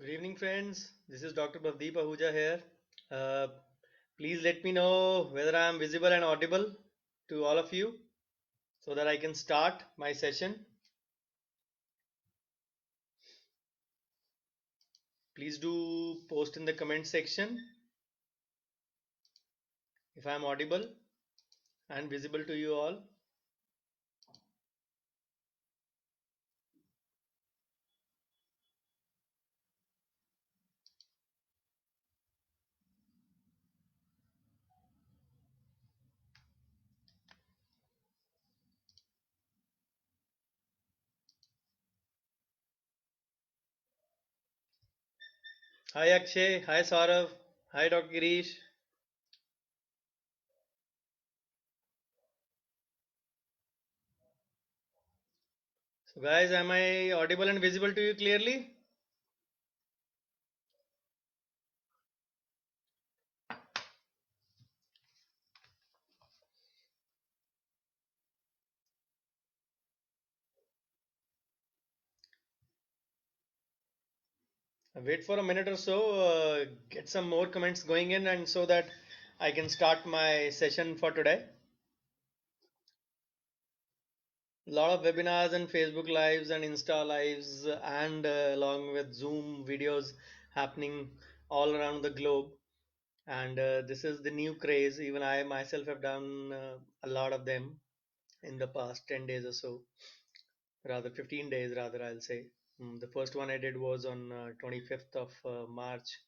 Good evening, friends. This is Dr. Bhavdeep Ahuja here. Uh, Please let me know whether I am visible and audible to all of you so that I can start my session. Please do post in the comment section if I am audible and visible to you all. Hi Akshay, hi Saurav, hi Dr. Girish. So guys, am I audible and visible to you clearly? Wait for a minute or so, get some more comments going in and so that I can start my session for today. A lot of webinars and Facebook lives and Insta lives and along with Zoom videos happening all around the globe. And this is the new craze. Even I myself have done a lot of them in the past 10 days or so, rather 15 days, rather, I'll say. The first one I did was on 25th of March.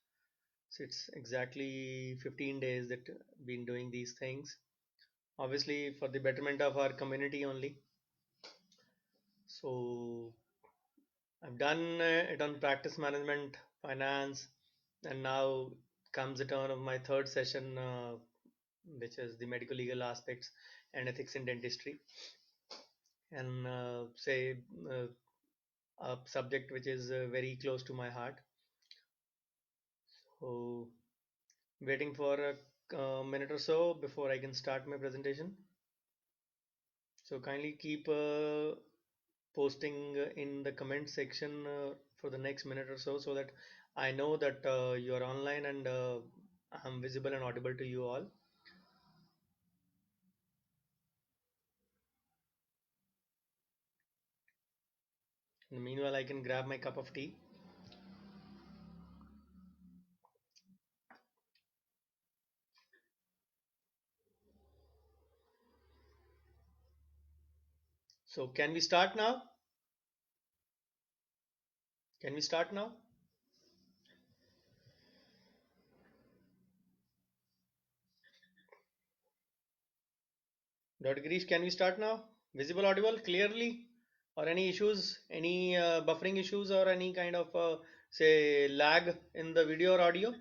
So it's exactly 15 days that been doing these things. Obviously, for the betterment of our community only. So I've done it on practice management, finance, and now comes the turn of my third session, which is the medical legal aspects and ethics in dentistry, and say a subject which is very close to my heart. So, waiting for a minute or so before I can start my presentation. So, kindly keep posting in the comment section for the next minute or so that I know that you are online and I'm visible and audible to you all. And meanwhile, I can grab my cup of tea. So, can we start now? Can we start now? Dr. Girish, can we start now? Visible, audible, clearly? Or any issues, any buffering issues, or any kind of say lag in the video or audio?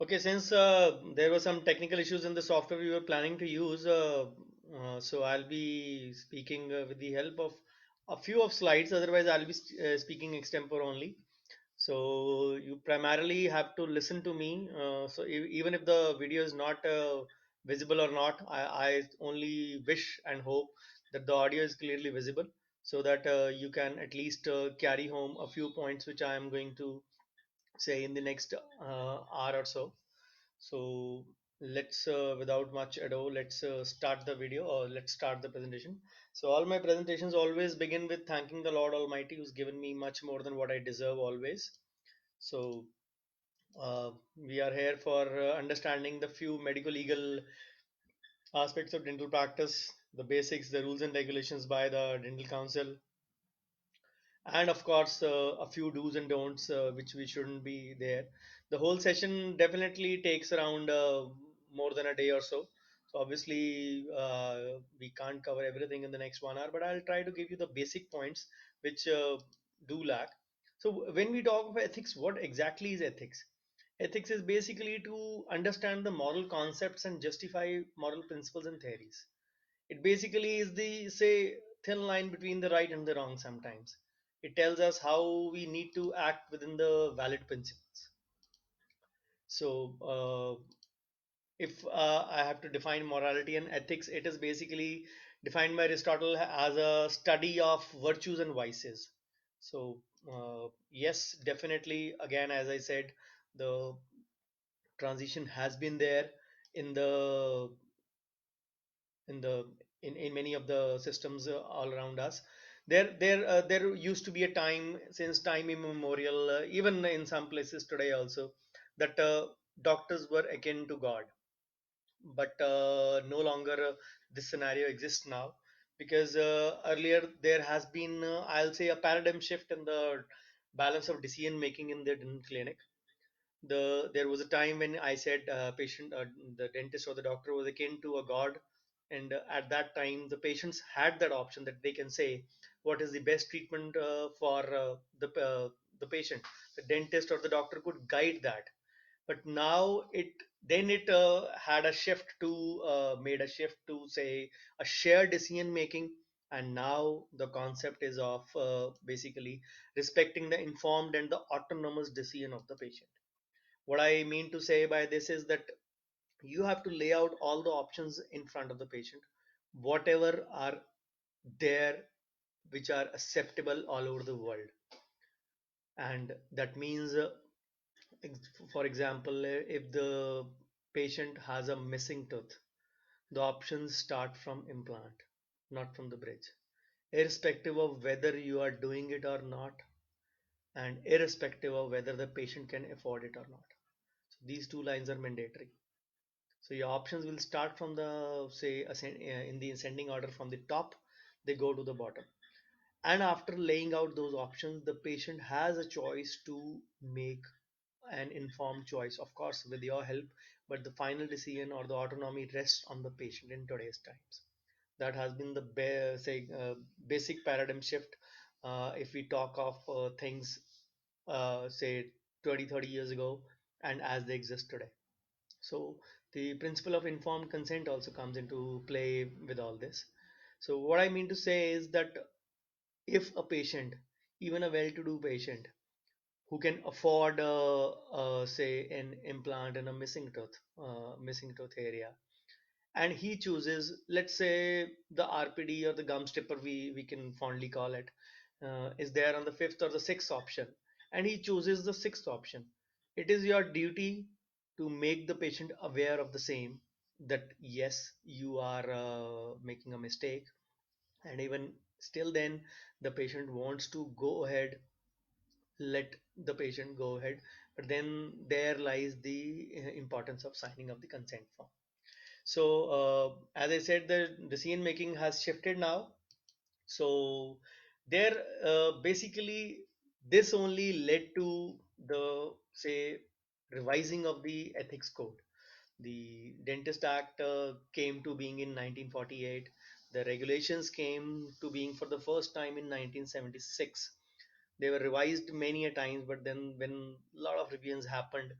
Okay, since there were some technical issues in the software we were planning to use, so I'll be speaking with the help of a few of slides. Otherwise, I'll be speaking extempore only. So you primarily have to listen to me. So even if the video is not visible or not, I only wish and hope that the audio is clearly visible, so that you can at least carry home a few points which I am going to say in the next hour or so. So let's, without much ado, let's start the video or let's start the presentation. So all my presentations always begin with thanking the Lord Almighty who's given me much more than what I deserve always. So we are here for understanding the few medical legal aspects of dental practice, the basics, the rules and regulations by the Dental Council, and of course a few do's and don'ts which we shouldn't be there. The whole session definitely takes around more than a day or so. So obviously we can't cover everything in the next 1 hour, but I'll try to give you the basic points which do lack. So when we talk of ethics, what exactly is ethics? Ethics is basically to understand the moral concepts and justify moral principles and theories. It basically is the, say, thin line between the right and the wrong sometimes. It tells us how we need to act within the valid principles. So, if I have to define morality and ethics, it is basically defined by Aristotle as a study of virtues and vices. So, yes, definitely, again, as I said, the transition has been there in the in the in many of the systems all around us. There used to be a time, since time immemorial, even in some places today also, that doctors were akin to God. But no longer this scenario exists now, because earlier there has been, I'll say, a paradigm shift in the balance of decision making in the dental clinic. There was a time when I said patient the dentist or the doctor was akin to a god. And at that time the patients had that option that they can say what is the best treatment for the patient. The dentist or the doctor could guide that. But now it had a shift to made a shift to say a shared decision making. And now the concept is of basically respecting the informed and the autonomous decision of the patient. What I mean to say by this is that you have to lay out all the options in front of the patient, whatever are there, which are acceptable all over the world. And that means, for example, if the patient has a missing tooth, the options start from implant, not from the bridge, irrespective of whether you are doing it or not, and irrespective of whether the patient can afford it or not. So these two lines are mandatory. So your options will start from the, say, in the ascending order from the top, they go to the bottom. And after laying out those options, the patient has a choice to make an informed choice, of course, with your help, but the final decision or the autonomy rests on the patient in today's times. That has been the basic paradigm shift. If we talk of things, say 20, 30 years ago, and as they exist today. So the principle of informed consent also comes into play with all this. So what I mean to say is that if a patient, even a well-to-do patient, who can afford, say, an implant in a missing tooth area, and he chooses, let's say, the RPD or the gum stripper, we can fondly call it, is there on the fifth or the sixth option, and he chooses the sixth option. It is your duty to make the patient aware of the same, that yes, you are making a mistake. And even still then the patient wants to go ahead, let the patient go ahead. But then there lies the importance of signing of the consent form. So, as I said, the decision making has shifted now. So, there basically this only led to the, say, revising of the ethics code. The Dentist Act came to being in 1948. The regulations came to being for the first time in 1976. They were revised many a times, but then when a lot of revisions happened,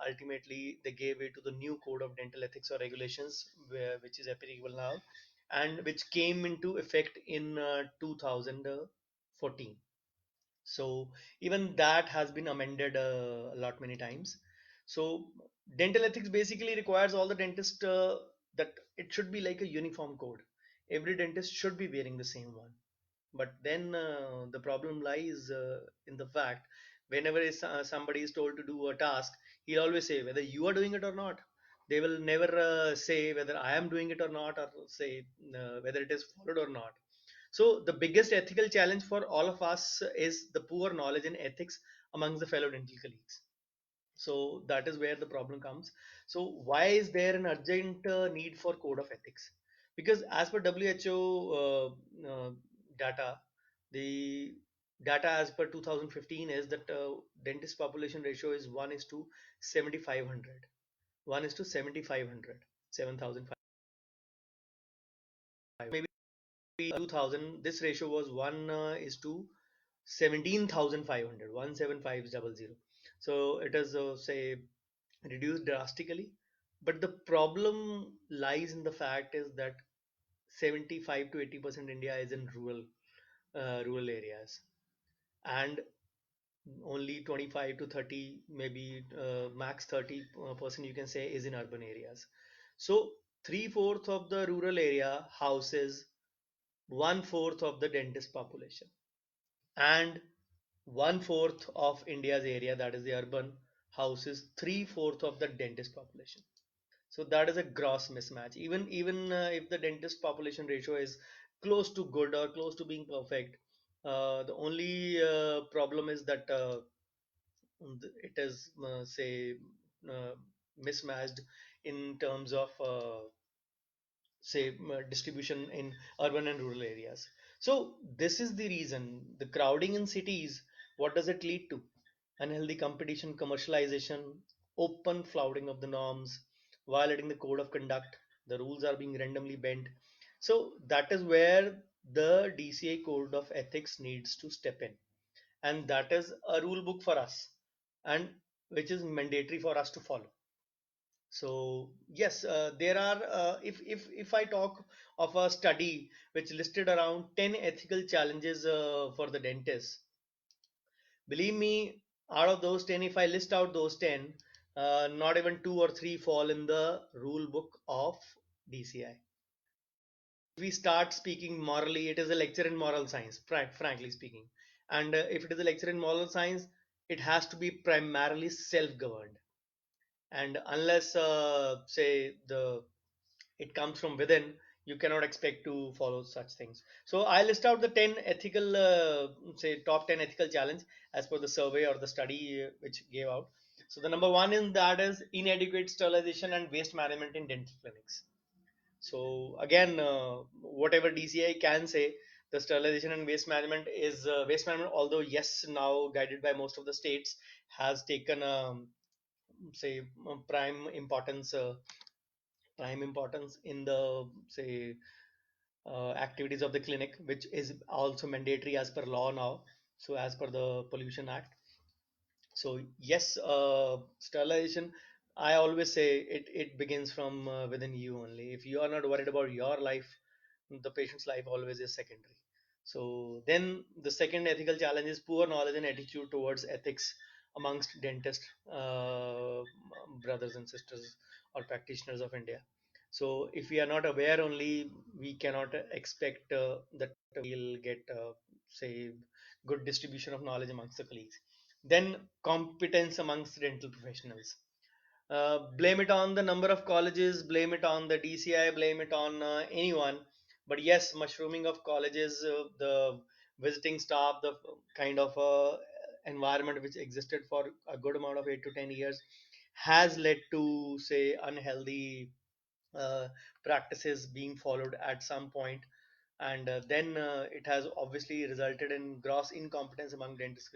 ultimately they gave way to the new code of dental ethics or regulations, which is applicable now, and which came into effect in 2014. So even that has been amended a lot many times. So dental ethics basically requires all the dentists that it should be like a uniform code. Every dentist should be wearing the same one. But then the problem lies in the fact, whenever somebody is told to do a task, he'll always say whether you are doing it or not. They will never say whether I am doing it or not, or say whether it is followed or not. So the biggest ethical challenge for all of us is the poor knowledge in ethics amongst the fellow dental colleagues. So that is where the problem comes. So why is there an urgent need for code of ethics? Because as per WHO data, the data as per 2015 is that dentist population ratio is 1 is to 7,500. 1 is to 7,500. 7,500. Maybe 2000, this ratio was 1 is to 17,500. 17500. So it is, say, reduced drastically. But the problem lies in the fact is that 75 to 80% India is in rural areas. and only 25 to 30, maybe max 30% you can say is in urban areas. So three-fourth of the rural area houses one-fourth of the dentist population, and one-fourth of India's area, that is the urban, houses three-fourth of the dentist population. So that is a gross mismatch. Even if the dentist population ratio is close to good or close to being perfect, the only problem is that it is say uh, mismatched in terms of say distribution in urban and rural areas. So this is the reason the crowding in cities. What does it lead to? Unhealthy competition, commercialization, open flouting of the norms, violating the code of conduct. The rules are being randomly bent. So that is where the DCA code of ethics needs to step in, and that is a rule book for us, and which is mandatory for us to follow. So yes, there are if I talk of a study which listed around 10 ethical challenges for the dentist. Believe me, out of those 10, if I list out those 10, not even two or three fall in the rule book of DCI. If we start speaking morally, it is a lecture in moral science, frankly speaking. And if it is a lecture in moral science, it has to be primarily self-governed. And unless, say, the it comes from within, you cannot expect to follow such things. So I list out the 10 ethical, say, top 10 ethical challenge as per the survey or the study which gave out. So the number one in that is inadequate sterilization and waste management in dental clinics. So again, whatever DCI can say, the sterilization and waste management. Although yes, now guided by most of the states, has taken say prime importance in the say activities of the clinic, which is also mandatory as per law now. So as per the Pollution Act. So yes, sterilization. I always say it begins from within you only. If you are not worried about your life, the patient's life always is secondary. So then the second ethical challenge is poor knowledge and attitude towards ethics amongst dentist brothers and sisters or practitioners of India. So if we are not aware only, we cannot expect that we'll get say good distribution of knowledge amongst the colleagues. Then competence amongst dental professionals. Blame it on the number of colleges, blame it on the DCI, blame it on anyone. But yes, mushrooming of colleges, the visiting staff, the kind of environment which existed for a good amount of 8 to 10 years has led to, say, unhealthy uh, practices being followed at some point, and then it has obviously resulted in gross incompetence among dentist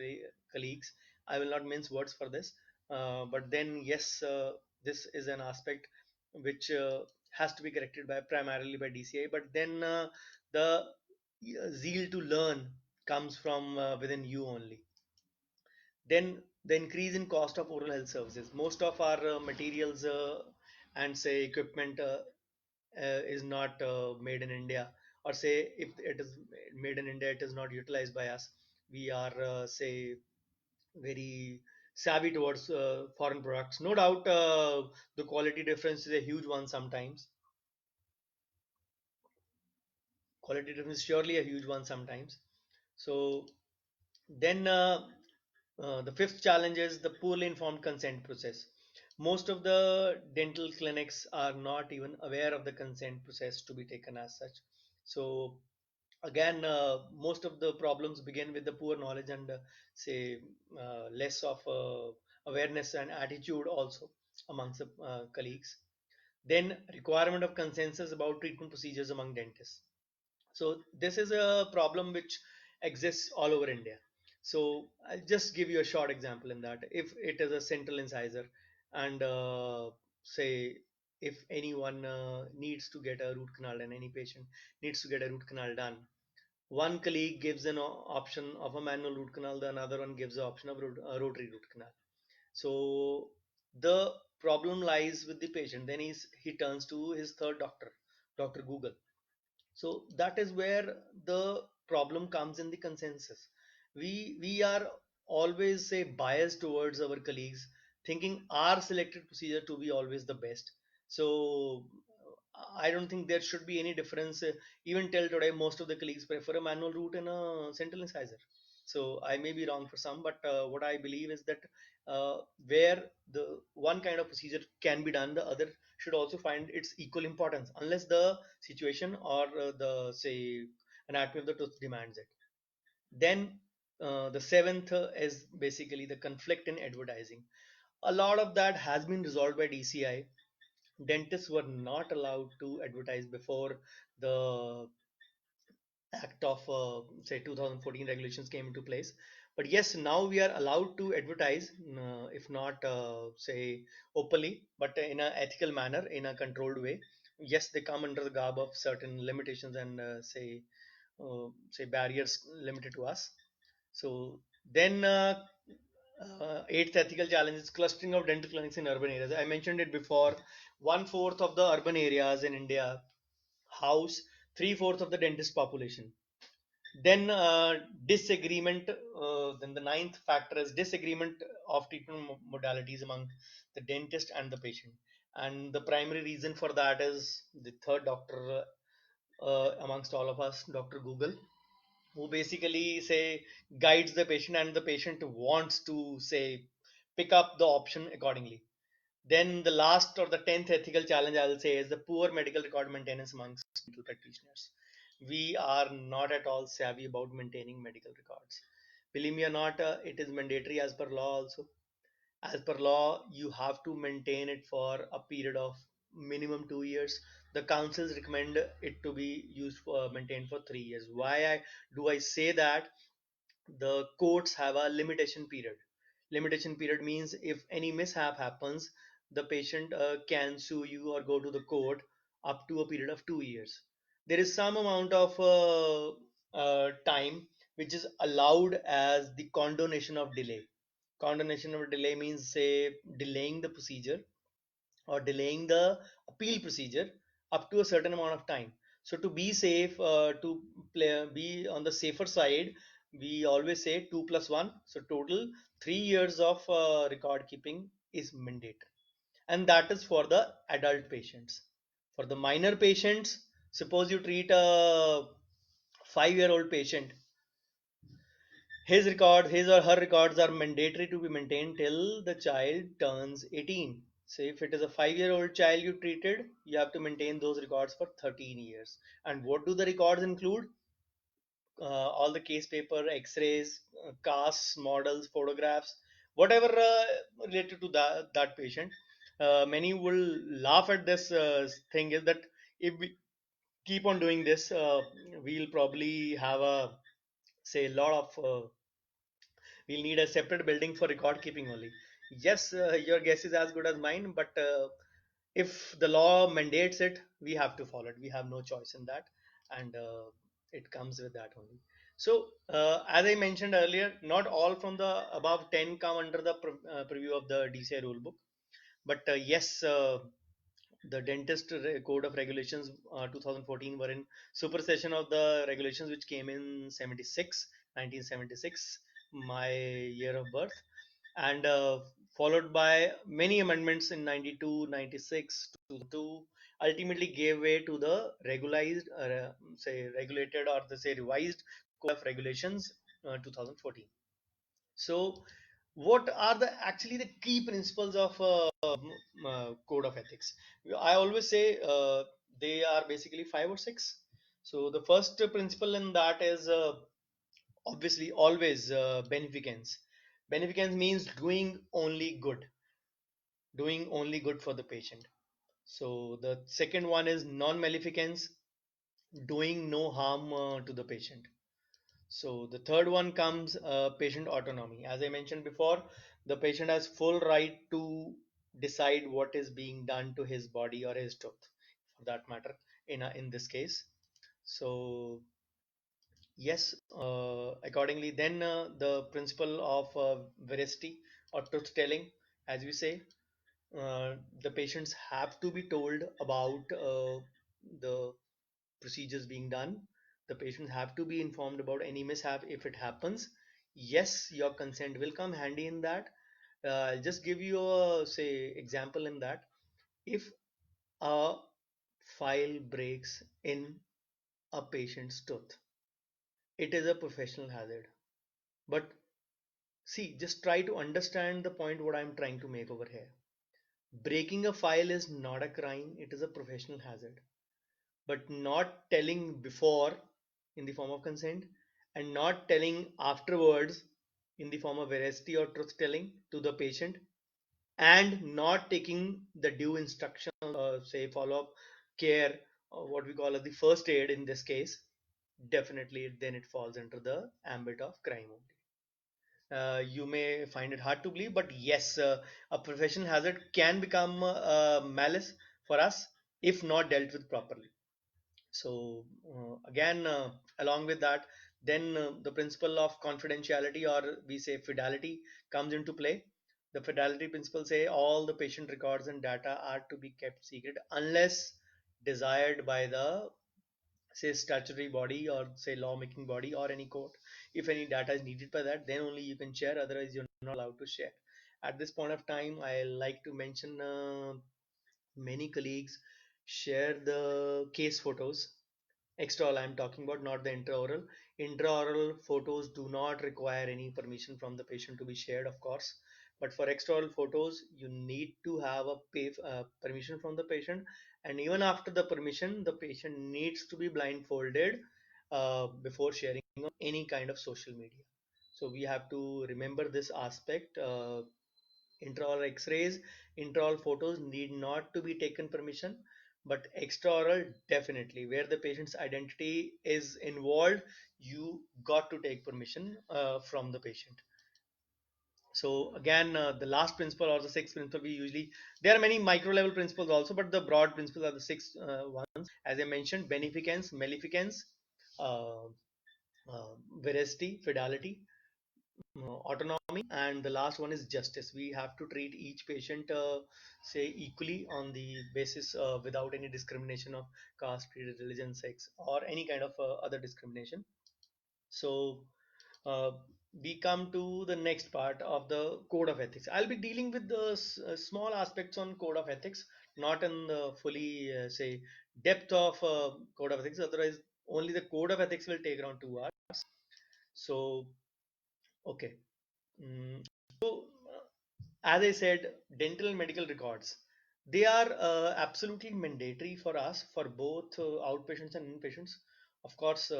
colleagues. I will not mince words for this, but then yes, this is an aspect which has to be corrected by primarily by DCI. But then the zeal to learn comes from within you only. Then the increase in cost of oral health services. Most of our materials and say equipment is not made in India, or say if it is made in India, it is not utilized by us. We are say very savvy towards foreign products. No doubt, the quality difference is a huge one sometimes. Quality difference is surely a huge one sometimes. So then the fifth challenge is the poorly informed consent process. Most of the dental clinics are not even aware of the consent process to be taken as such. So again, most of the problems begin with the poor knowledge and say less of awareness and attitude also amongst the colleagues. Then requirement of consensus about treatment procedures among dentists. So this is a problem which exists all over India. So I'll just give you a short example in that. If it is a central incisor, and say if anyone needs to get a root canal done, any patient needs to get a root canal done, one colleague gives an option of a manual root canal, the another one gives the option of rotary root canal. So the problem lies with the patient. Then he turns to his third doctor, Dr. Google. So that is where the problem comes in the consensus. We are always say biased towards our colleagues, thinking our selected procedure to be always the best. So I don't think there should be any difference. Even till today, most of the colleagues prefer a manual route and a central incisor. So I may be wrong for some, but what I believe is that uh, where the one kind of procedure can be done, the other should also find its equal importance, unless the situation or the say anatomy of the tooth demands it. Then the seventh is basically the conflict in advertising. A lot of that has been resolved by DCI. Dentists were not allowed to advertise before the act of say 2014 regulations came into place. But yes, now we are allowed to advertise, if not say openly, but in an ethical manner, in a controlled way. Yes, they come under the garb of certain limitations and say barriers limited to us. So then, eighth ethical challenge is clustering of dental clinics in urban areas. I mentioned it before. One fourth of the urban areas in India house three-fourths of the dentist population. Then disagreement. Then the ninth factor is disagreement of treatment modalities among the dentist and the patient. And the primary reason for that is the third doctor amongst all of us, Dr. Google, who basically say guides the patient and the patient wants to say pick up the option accordingly. Then the last or the 10th ethical challenge I will say is the poor medical record maintenance amongst dental practitioners. We are not at all savvy about maintaining medical records. Believe me or not, it is mandatory as per law also. As per law, you have to maintain it for a period of minimum 2 years. The councils recommend it to be used for maintained for 3 years. Do I say that? The courts have a limitation period. Limitation period means if any mishap happens, the patient can sue you or go to the court up to a period of 2 years. There is some amount of time which is allowed as the condonation of delay. Condonation of delay means say delaying the procedure or delaying the appeal procedure up to a certain amount of time. So to be safe, be on the safer side, we always say 2 plus 1. So total 3 years of record keeping is mandatory, and that is for the adult patients. For the minor patients, suppose you treat a 5-year-old patient, his or her records are mandatory to be maintained till the child turns 18. So if it is a 5-year-old child you treated, you have to maintain those records for 13 years. And what do the records include? All the case paper, x-rays, casts, models, photographs, whatever related to that patient. Many will laugh at this thing is that if we keep on doing this, we'll probably have a say a lot of we'll need a separate building for record keeping only. Yes, your guess is as good as mine, but if the law mandates it, we have to follow it. We have no choice in that, and it comes with that only. So, as I mentioned earlier, not all from the above 10 come under the preview of the DCI rulebook, but yes, the dentist code of regulations 2014 were in supersession of the regulations which came in 1976, my year of birth, and followed by many amendments in 92, 96, 2002, ultimately gave way to the say regulated or the say revised code of regulations 2014. So what are the actually the key principles of code of ethics? I always say they are basically five or six. So the first principle in that is obviously always beneficence. Beneficence means doing only good for the patient. So the second one is non-maleficence, doing no harm to the patient. So the third one comes patient autonomy. As I mentioned before, the patient has full right to decide what is being done to his body or his tooth, for that matter, in this case. So yes, accordingly, then the principle of veracity or truth telling, as we say, the patients have to be told about the procedures being done. The patients have to be informed about any mishap if it happens. yes, your consent will come handy in that. I'll just give you a say example in that. If a file breaks in a patient's tooth, it is a professional hazard. But see, just try to understand the point what I'm trying to make over here. Breaking a file is not a crime, it is a professional hazard. But not telling before in the form of consent and not telling afterwards in the form of veracity or truth telling to the patient and not taking the due instruction, say follow up care, what we call as the first aid in this case, definitely then it falls into the ambit of crime only. You may find it hard to believe, but yes, a professional hazard can become malice for us if not dealt with properly. So again, along with that, then the principle of confidentiality, or we say fidelity, comes into play. The fidelity principle say all the patient records and data are to be kept secret unless desired by the say statutory body or say lawmaking body or any court. If any data is needed by that, then only you can share. Otherwise, you're not allowed to share. At this point of time, I like to mention many colleagues share the case photos. Extraoral I'm talking about, not the intraoral. Intraoral photos do not require any permission from the patient to be shared, of course. But for extraoral photos, you need to have a permission from the patient. And even after the permission, the patient needs to be blindfolded before sharing on any kind of social media. So we have to remember this aspect. Intraoral x-rays, intraoral photos need not to be taken permission, but extraoral definitely. Where the patient's identity is involved, you got to take permission from the patient. So again, the last principle or the sixth principle, we usually, there are many micro level principles also, but the broad principles are the six ones. As I mentioned, beneficence, maleficence, uh, veracity, fidelity, autonomy, and the last one is justice. We have to treat each patient say equally on the basis without any discrimination of caste, creed, religion, sex, or any kind of other discrimination. So uh, we come to the next part of the code of ethics. I'll be dealing with the small aspects on code of ethics, not in the fully say depth of code of ethics. Otherwise, only the code of ethics will take around 2 hours. So okay. Mm, so, as I said, dental and medical records, they are absolutely mandatory for us for both outpatients and inpatients. Of course,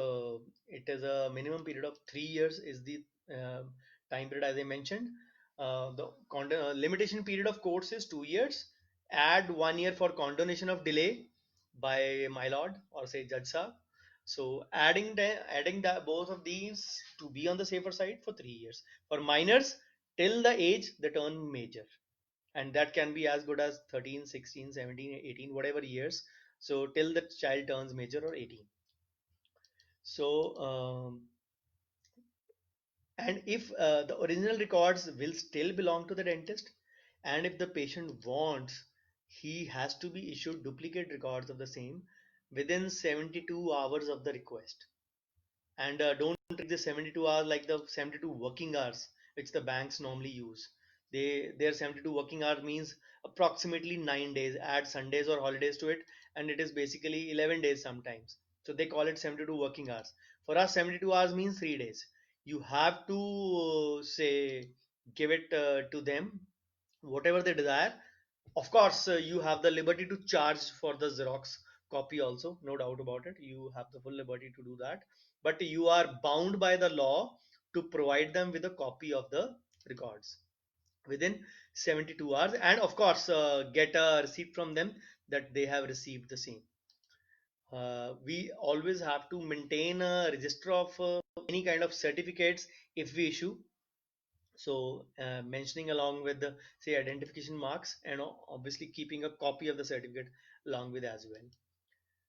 it is a minimum period of 3 years is the uh, time period as I mentioned. The limitation period of course is 2 years. Add 1 year for condonation of delay by my lord or say Judge Saab. So adding that both of these to be on the safer side for 3 years. For minors, till the age they turn major, and that can be as good as 13, 16, 17, 18, whatever years. So till the child turns major or 18. So and if the original records will still belong to the dentist, and if the patient wants, he has to be issued duplicate records of the same within 72 hours of the request. And don't treat the 72 hours like the 72 working hours which the banks normally use. Their 72 working hours means approximately 9 days. Add Sundays or holidays to it, and it is basically 11 days sometimes. So they call it 72 working hours. For us, 72 hours means 3 days. You have to say give it to them whatever they desire. Of course, you have the liberty to charge for the Xerox copy also, no doubt about it. You have the full liberty to do that. But you are bound by the law to provide them with a copy of the records within 72 hours. And of course, get a receipt from them that they have received the same. We always have to maintain a register of any kind of certificates if we issue, so mentioning along with the say identification marks and obviously keeping a copy of the certificate along with as well.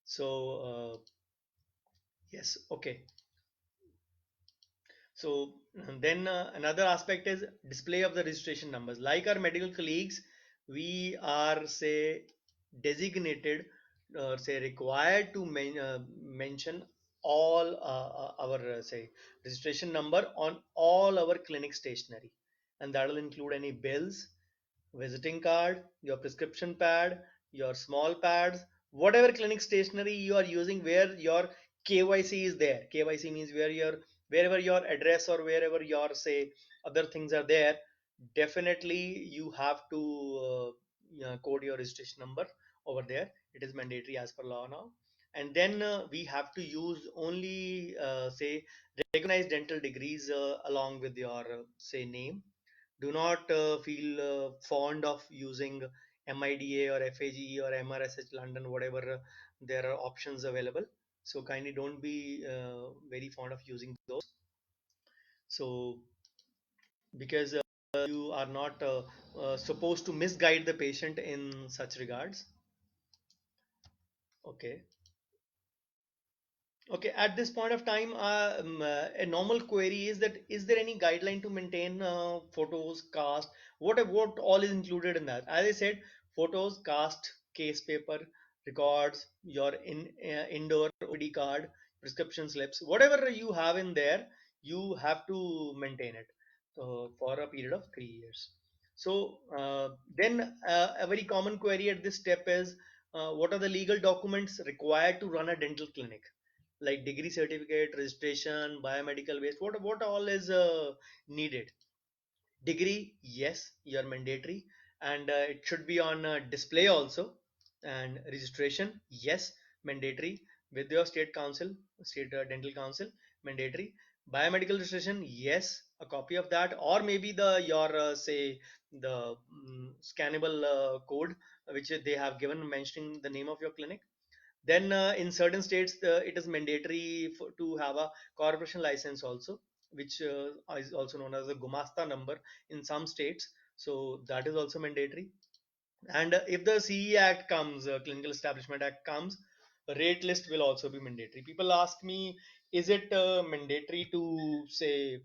So yes, okay. So then another aspect is display of the registration numbers. Like our medical colleagues, we are say designated or say required to mention all our say registration number on all our clinic stationery, and that will include any bills, visiting card, your prescription pad, your small pads, whatever clinic stationery you are using where your KYC is there. KYC means wherever your address or wherever your say other things are there, definitely you have to code your registration number over there. It is mandatory as per law now. And then we have to use only say recognized dental degrees along with your say name. Do not feel fond of using MIDA or FAGE or MRSH London, whatever there are options available. So kindly don't be very fond of using those. So because you are not supposed to misguide the patient in such regards. Okay. Okay, at this point of time, a normal query is that is there any guideline to maintain photos, cast, what all is included in that? As I said, photos, cast, case paper, records, your indoor OD card, prescription slips, whatever you have in there, you have to maintain it for a period of 3 years. So then a very common query at this step is what are the legal documents required to run a dental clinic? Like degree certificate, registration, biomedical waste, what all is needed? Degree, yes, you're mandatory, and it should be on display also. And registration, yes, mandatory with your state council, state dental council, mandatory. Biomedical registration, yes, a copy of that, or maybe the your say the scannable code which they have given mentioning the name of your clinic. Then in certain states, it is mandatory to have a corporation license also, which is also known as a Gumasta number in some states. So that is also mandatory. And if the CE Act comes, Clinical Establishment Act comes, a rate list will also be mandatory. People ask me, is it mandatory to say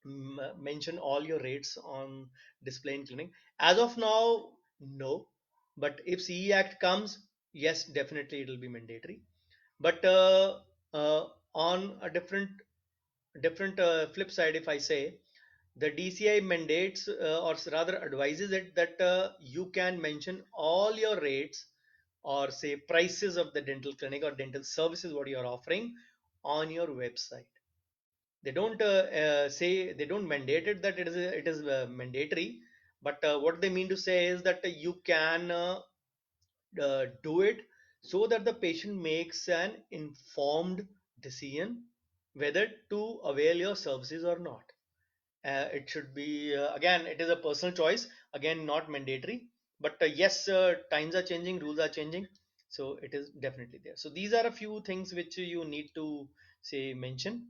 mention all your rates on display in clinic? As of now, no. But if CE Act comes, yes, definitely it will be mandatory. But on a different flip side, if I say the DCI mandates or rather advises it that you can mention all your rates or say prices of the dental clinic or dental services what you are offering on your website. They don't say, they don't mandate it that it is mandatory, but what they mean to say is that you can do it so that the patient makes an informed decision whether to avail your services or not. It should be again, it is a personal choice, again not mandatory, but yes, times are changing, rules are changing, so it is definitely there. So these are a few things which you need to say mention.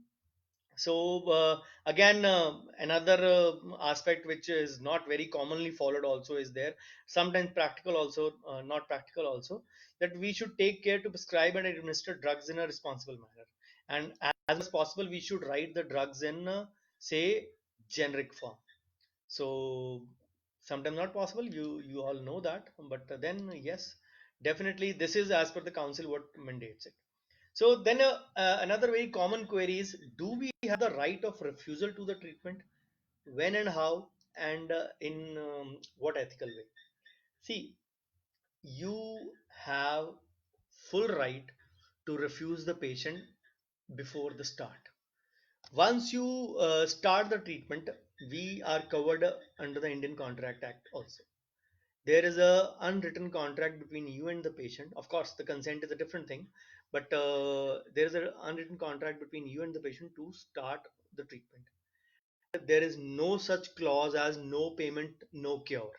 So again, another aspect which is not very commonly followed also is there. Sometimes practical also, not practical also, that we should take care to prescribe and administer drugs in a responsible manner. And as much as possible, we should write the drugs in, say, generic form. So sometimes not possible. You all know that, but then yes, definitely this is as per the council what mandates it. So then another very common query is, do we have the right of refusal to the treatment? When and how, and in what ethical way? See, you have full right to refuse the patient before the start. Once you start the treatment, we are covered under the Indian Contract Act also. There is a unwritten contract between you and the patient. Of course, the consent is a different thing, but there is an unwritten contract between you and the patient to start the treatment. There is no such clause as no payment, no cure.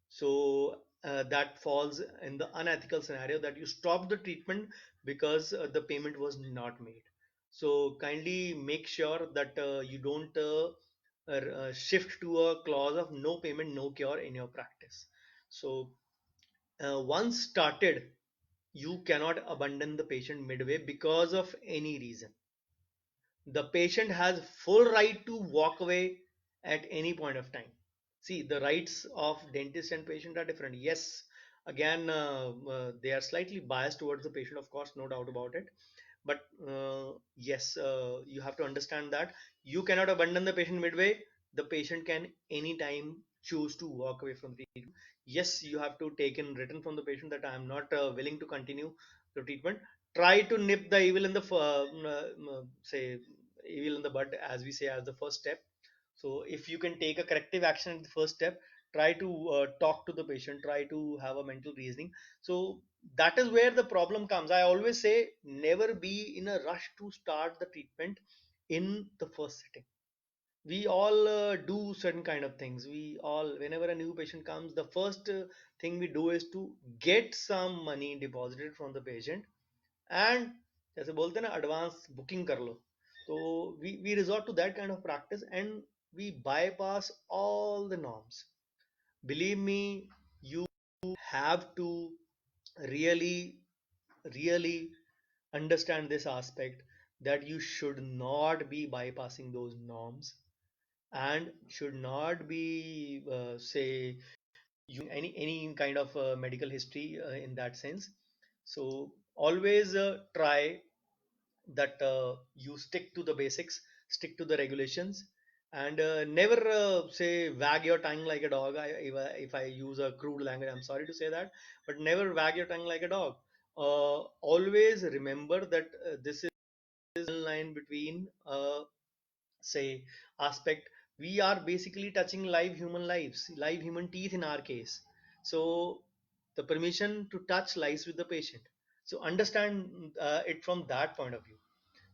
So that falls in the unethical scenario that you stop the treatment because the payment was not made. So kindly make sure that you don't shift to a clause of no payment, no cure in your practice. So once started, you cannot abandon the patient midway because of any reason. The patient has full right to walk away at any point of time. See, the rights of dentist and patient are different. Yes, again, they are slightly biased towards the patient, of course, no doubt about it. But yes, you have to understand that you cannot abandon the patient midway. The patient can anytime choose to walk away from the treatment. Yes, you have to take in written from the patient that I am not willing to continue the treatment. Try to nip the evil in the say evil in the bud, as we say, as the first step. So if you can take a corrective action at the first step, try to talk to the patient, try to have a mental reasoning. So that is where the problem comes. I always say never be in a rush to start the treatment in the first setting. We all do certain kind of things. We all, whenever a new patient comes, the first thing we do is to get some money deposited from the patient, and जैसे बोलते हैं ना advance booking कर लो. So we resort to that kind of practice, and we bypass all the norms. Believe me, you have to really really understand this aspect, that you should not be bypassing those norms, and should not be say using any kind of medical history in that sense. So always try that you stick to the basics, stick to the regulations, and never say wag your tongue like a dog. If I use a crude language, I'm sorry to say that, but never wag your tongue like a dog. Always remember that this is a line between say aspect. We are basically touching live human lives, live human teeth in our case. So the permission to touch lies with the patient. So understand it from that point of view.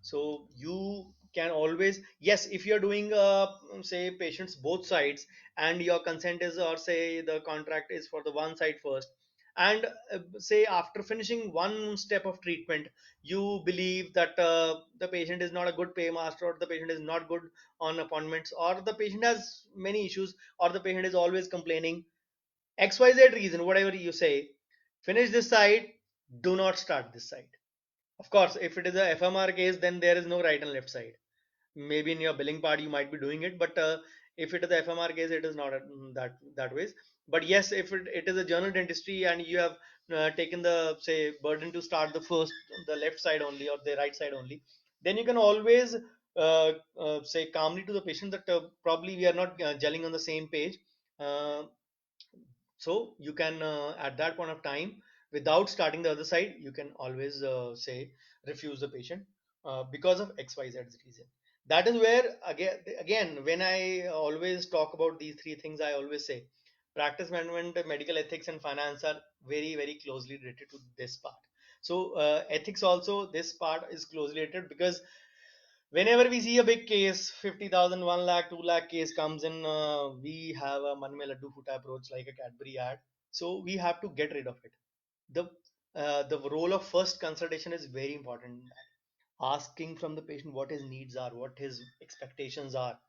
So you can always, yes, if you're doing say patients both sides, and your consent is, or say the contract is for the one side first, and say after finishing one step of treatment, you believe that the patient is not a good paymaster, or the patient is not good on appointments, or the patient has many issues, or the patient is always complaining, xyz reason, whatever you say, finish this side, do not start this side. Of course, if it is a FMR case, then there is no right and left side. Maybe in your billing part you might be doing it, but if it is a FMR case, it is not that ways. But yes, if it is a general dentistry, and you have taken the say burden to start the left side only, or the right side only, then you can always say calmly to the patient that probably we are not gelling on the same page. Uh, so you can at that point of time, without starting the other side, you can always say refuse the patient because of xyz reason. That is where, again, when I always talk about these three things, I always say practice management, medical ethics, and finance are very very closely related to this part. So ethics also, this part is closely related, because whenever we see a big case, 50,000, 1 lakh, 2 lakh case comes in, we have a man mein laddu futa approach, like a Cadbury ad. So we have to get rid of it. The role of first consultation is very important. Asking from the patient what his needs are, what his expectations are,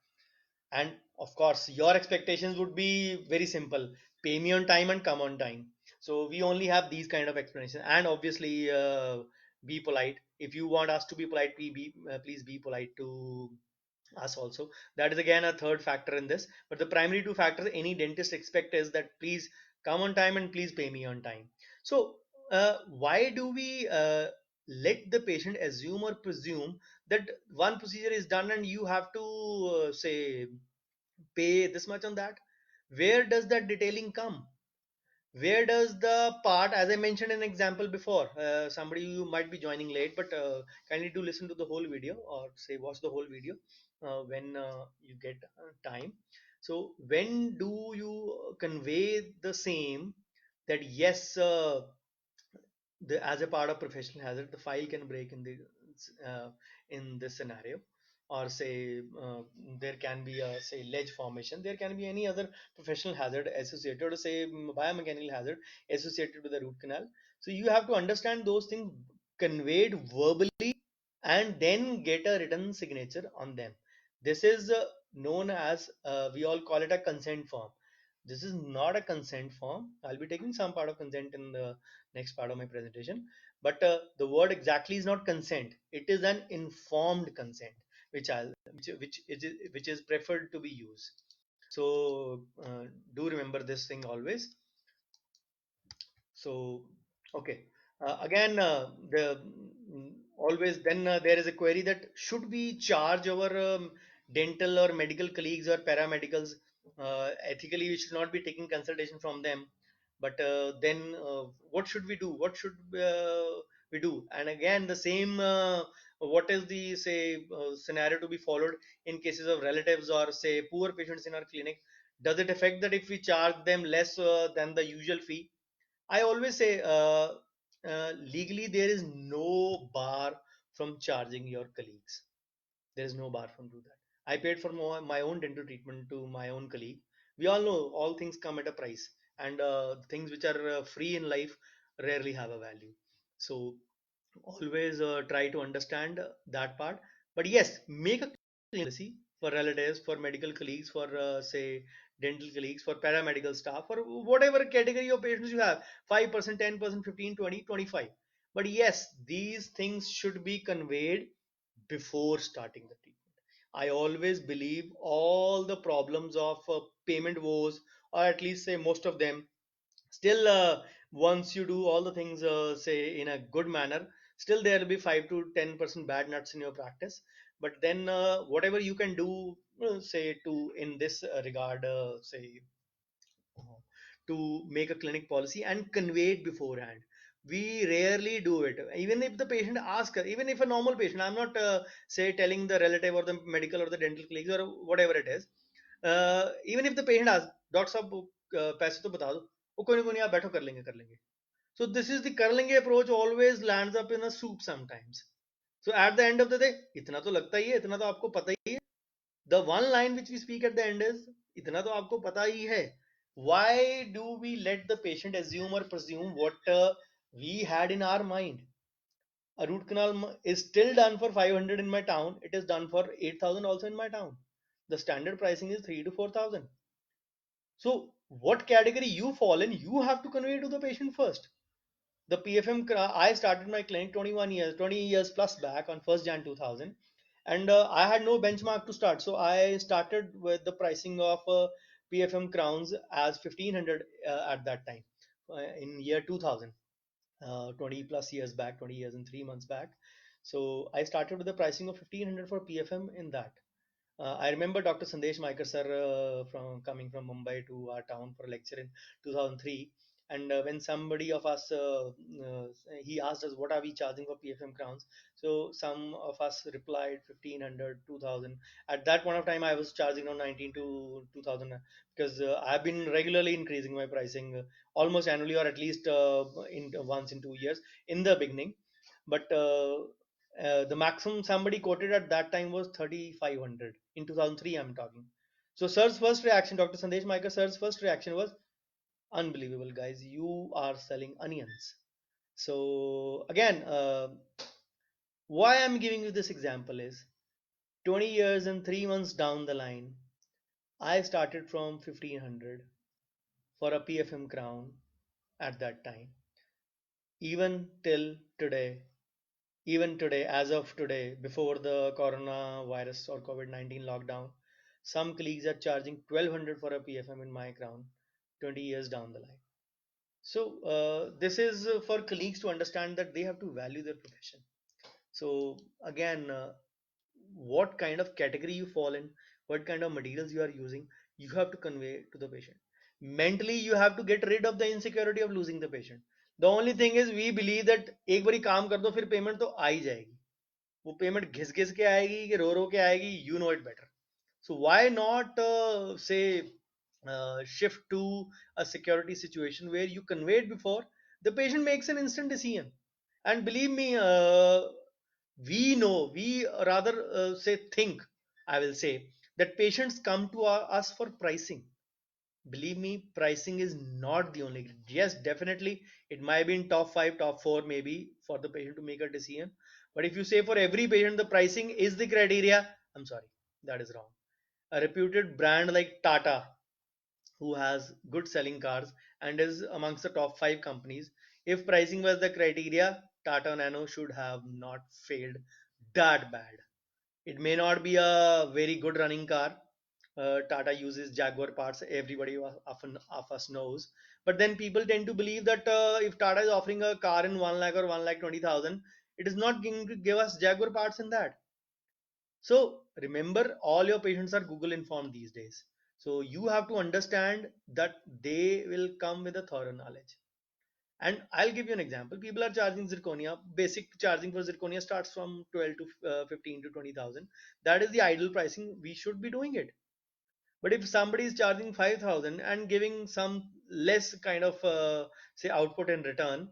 and of course your expectations would be very simple: pay me on time and come on time. So we only have these kind of explanations, and obviously be polite. If you want us to be polite, please be polite to us also. That is again a third factor in this, but the primary two factors any dentist expect is that please come on time and please pay me on time. So why do we let the patient assume or presume that one procedure is done and you have to say pay this much on that? Where does that detailing come? Where does the part, as I mentioned an example before, somebody, you might be joining late, but kindly do listen to the whole video, or say watch the whole video when you get time. So when do you convey the same, that yes, as a part of professional hazard, the file can break in this scenario, or say there can be a say ledge formation, there can be any other professional hazard associated, or say biomechanical hazard associated with the root canal. So you have to understand those things conveyed verbally, and then get a written signature on them. This is known as, we all call it a consent form. This is not a consent form. I'll be taking some part of consent in the next part of my presentation. But the word exactly is not consent. It is an informed consent, which is preferred to be used. So do remember this thing always. So okay. Again, the always then there is a query that should we charge our dental or medical colleagues or paramedicals? Ethically, we should not be taking consultation from them. But then, what should we do? What should we do? And again, the same. What is the say scenario to be followed in cases of relatives or say poor patients in our clinic? Does it affect that if we charge them less than the usual fee? I always say legally there is no bar from charging your colleagues. There is no bar from do that. I paid for my own dental treatment to my own colleague. We all know all things come at a price, and things which are free in life rarely have a value. So always try to understand that part. But yes, make a policy for relatives, for medical colleagues, for say dental colleagues, for paramedical staff, for whatever category of patients you have, 5%, 10%, 15, 20, 25. But yes, these things should be conveyed before starting the treatment. I always believe all the problems of payment woes, or at least say most of them, still once you do all the things say in a good manner, still there will be 5 to 10% bad nuts in your practice. But then whatever you can do, say to in this regard, say uh, to make a clinic policy and convey it beforehand. We rarely do it, even if the patient asks, even if a normal patient, I'm not say telling the relative or the medical or the dental colleagues or whatever it is, even if the patient asks, doctor साहब पैसे तो बता दो, वो कोई नहीं आप बैठो कर लेंगे. So this is the कर लेंगे approach always lands up in a soup sometimes. So at the end of the day, इतना तो लगता ही है, इतना तो आपको पता ही है. The one line which we speak at the end is, इतना तो आपको पता ही है. Why do we let the patient assume or presume what we had in our mind? A root canal is still done for 500 in my town. It is done for 8,000 also in my town. The standard pricing is 3 to 4,000. So what category you fall in, you have to convey to the patient first. The PFM, I started my clinic 20 years plus back on 1st Jan 2000, and I had no benchmark to start. So I started with the pricing of PFM crowns as 1500 at that time in year 2000, 20 plus years back, 20 years and 3 months back. So I started with the pricing of 1500 for PFM in that. I remember Dr. Sandesh Maikar sir from coming from Mumbai to our town for a lecture in 2003. And when somebody of us, he asked us, what are we charging for PFM crowns? So some of us replied 1500, 2000. At that point of time, I was charging around 19 to 2000 because I've been regularly increasing my pricing almost annually or at least in once in 2 years in the beginning. But the maximum somebody quoted at that time was 3500 in 2003 I'm talking. So sir's first reaction, Dr. Sandesh Maikar sir's first reaction was, unbelievable guys, you are selling onions. So again, why I'm giving you this example is 20 years and 3 months down the line, I started from 1500 for a PFM crown at that time. Even till today, even today, as of today, before the coronavirus or COVID-19 lockdown, some colleagues are charging 1200 for a PFM in my crown 20 years down the line. So, this is for colleagues to understand that they have to value their profession. So, again, what kind of category you fall in, what kind of materials you are using, you have to convey to the patient. Mentally, you have to get rid of the insecurity of losing the patient. The only thing is, we believe that एक बारी काम कर दो फिर payment तो आ ही जाएगी. वो payment घिस घिस के आएगी कि रो के आएगी, you know it better. So why not say shift to a security situation where you conveyed before, the patient makes an instant decision. And believe me, we know, we rather say think, I will say, that patients come to us for pricing. Believe me, pricing is not the only. Yes, definitely it might be in top 5, top 4 maybe for the patient to make a decision. But if you say for every patient the pricing is the criteria, I'm sorry, that is wrong. A reputed brand like Tata, who has good selling cars and is amongst the top 5 companies, if pricing was the criteria, Tata Nano should have not failed that bad. It may not be a very good running car, Tata uses Jaguar parts. Everybody often of us knows. But then people tend to believe that if Tata is offering a car in 1 lakh or 1 lakh 20,000, it is not going to give us Jaguar parts in that. So remember, all your patients are Google informed these days. So you have to understand that they will come with a thorough knowledge. And I'll give you an example. People are charging zirconia. Basic charging for zirconia starts from 12 to 15 to 20,000. That is the ideal pricing. We should be doing it. But if somebody is charging 5,000 and giving some less kind of say output in return,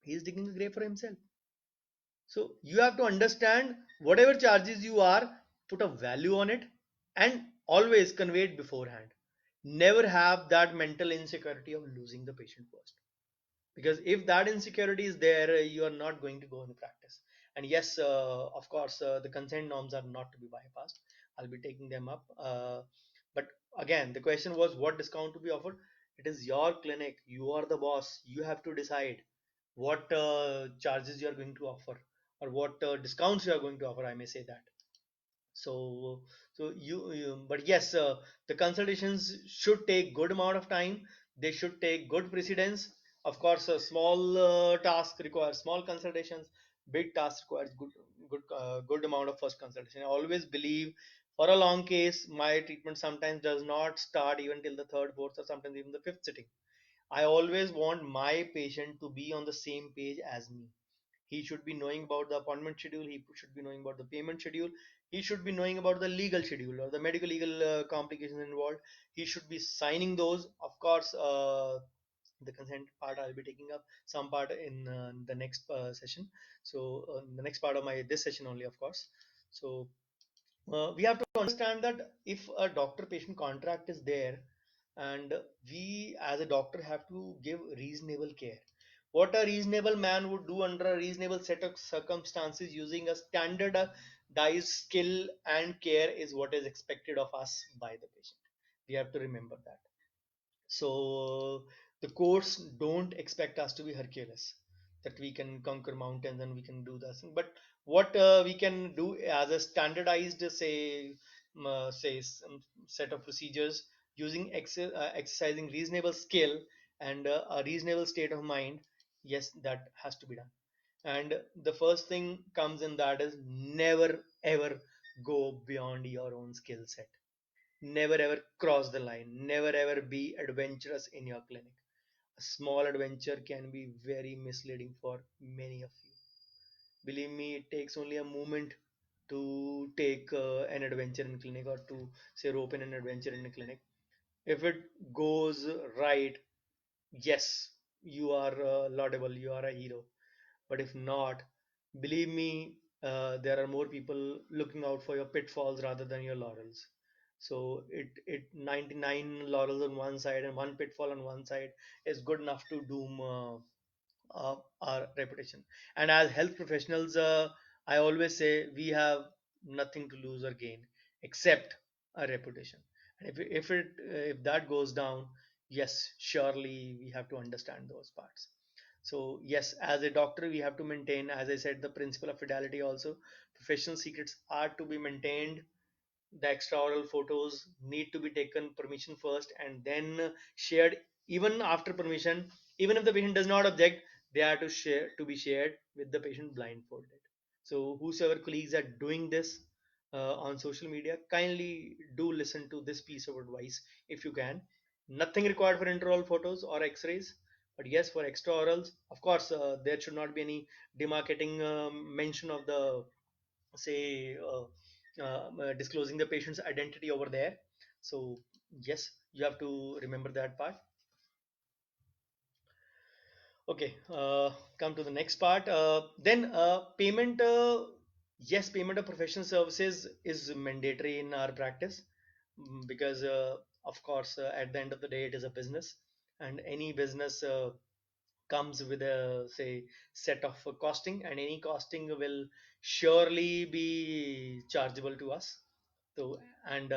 he's digging a grave for himself. So you have to understand whatever charges you are, put a value on it, and always convey it beforehand. Never have that mental insecurity of losing the patient first, because if that insecurity is there, you are not going to go in the practice. And yes, of course, the consent norms are not to be bypassed. I'll be taking them up, but again, the question was what discount to be offered. It is your clinic, you are the boss, you have to decide what charges you are going to offer, or what discounts you are going to offer, I may say that. So but yes, the consultations should take good amount of time. They should take good precedence. Of course, a small task requires small consultations. Big task requires good amount of first consultation. I always believe for a long case, my treatment sometimes does not start even till the third, fourth, or sometimes even the fifth sitting. I always want my patient to be on the same page as me. He should be knowing about the appointment schedule. He should be knowing about the payment schedule. He should be knowing about the legal schedule or the medical legal complications involved. He should be signing those. Of course, the consent part I'll be taking up some part in the next session. So the next part of my this session only, of course. So we have to understand that if a doctor patient contract is there, and we as a doctor have to give reasonable care. What a reasonable man would do under a reasonable set of circumstances using a standardized skill and care is what is expected of us by the patient. We have to remember that. So the courts don't expect us to be Hercules, that we can conquer mountains and we can do this. But what we can do as a standardized, say set of procedures using exercising reasonable skill and a reasonable state of mind, yes, that has to be done. And the first thing comes in that is never ever go beyond your own skill set. Never ever cross the line. Never ever be adventurous in your clinic. A small adventure can be very misleading for many of you. Believe me, it takes only a moment to take an adventure in clinic, or to say rope in an adventure in a clinic. If it goes right, yes, you are laudable, you are a hero. But if not, believe me, there are more people looking out for your pitfalls rather than your laurels. So it 99 laurels on one side and one pitfall on one side is good enough to doom our reputation. And as health professionals, I always say we have nothing to lose or gain except our reputation. And if that goes down, yes, surely we have to understand those parts. So yes, as a doctor, we have to maintain, as I said, the principle of fidelity also. Professional secrets are to be maintained. The extraoral photos need to be taken permission first and then shared even after permission. Even if the patient does not object, they are to be shared with the patient blindfolded. So whosoever colleagues are doing this on social media, kindly do listen to this piece of advice if you can. Nothing required for intraoral photos or x-rays, but yes, for extraorals, of course, there should not be any demarcating mention of the, say, disclosing the patient's identity over there. So yes, you have to remember that part. Okay, come to the next part. Then payment. Yes, payment of professional services is mandatory in our practice, because, of course, at the end of the day, it is a business, and any business comes with a, say, set of costing, and any costing will surely be chargeable to us. So, and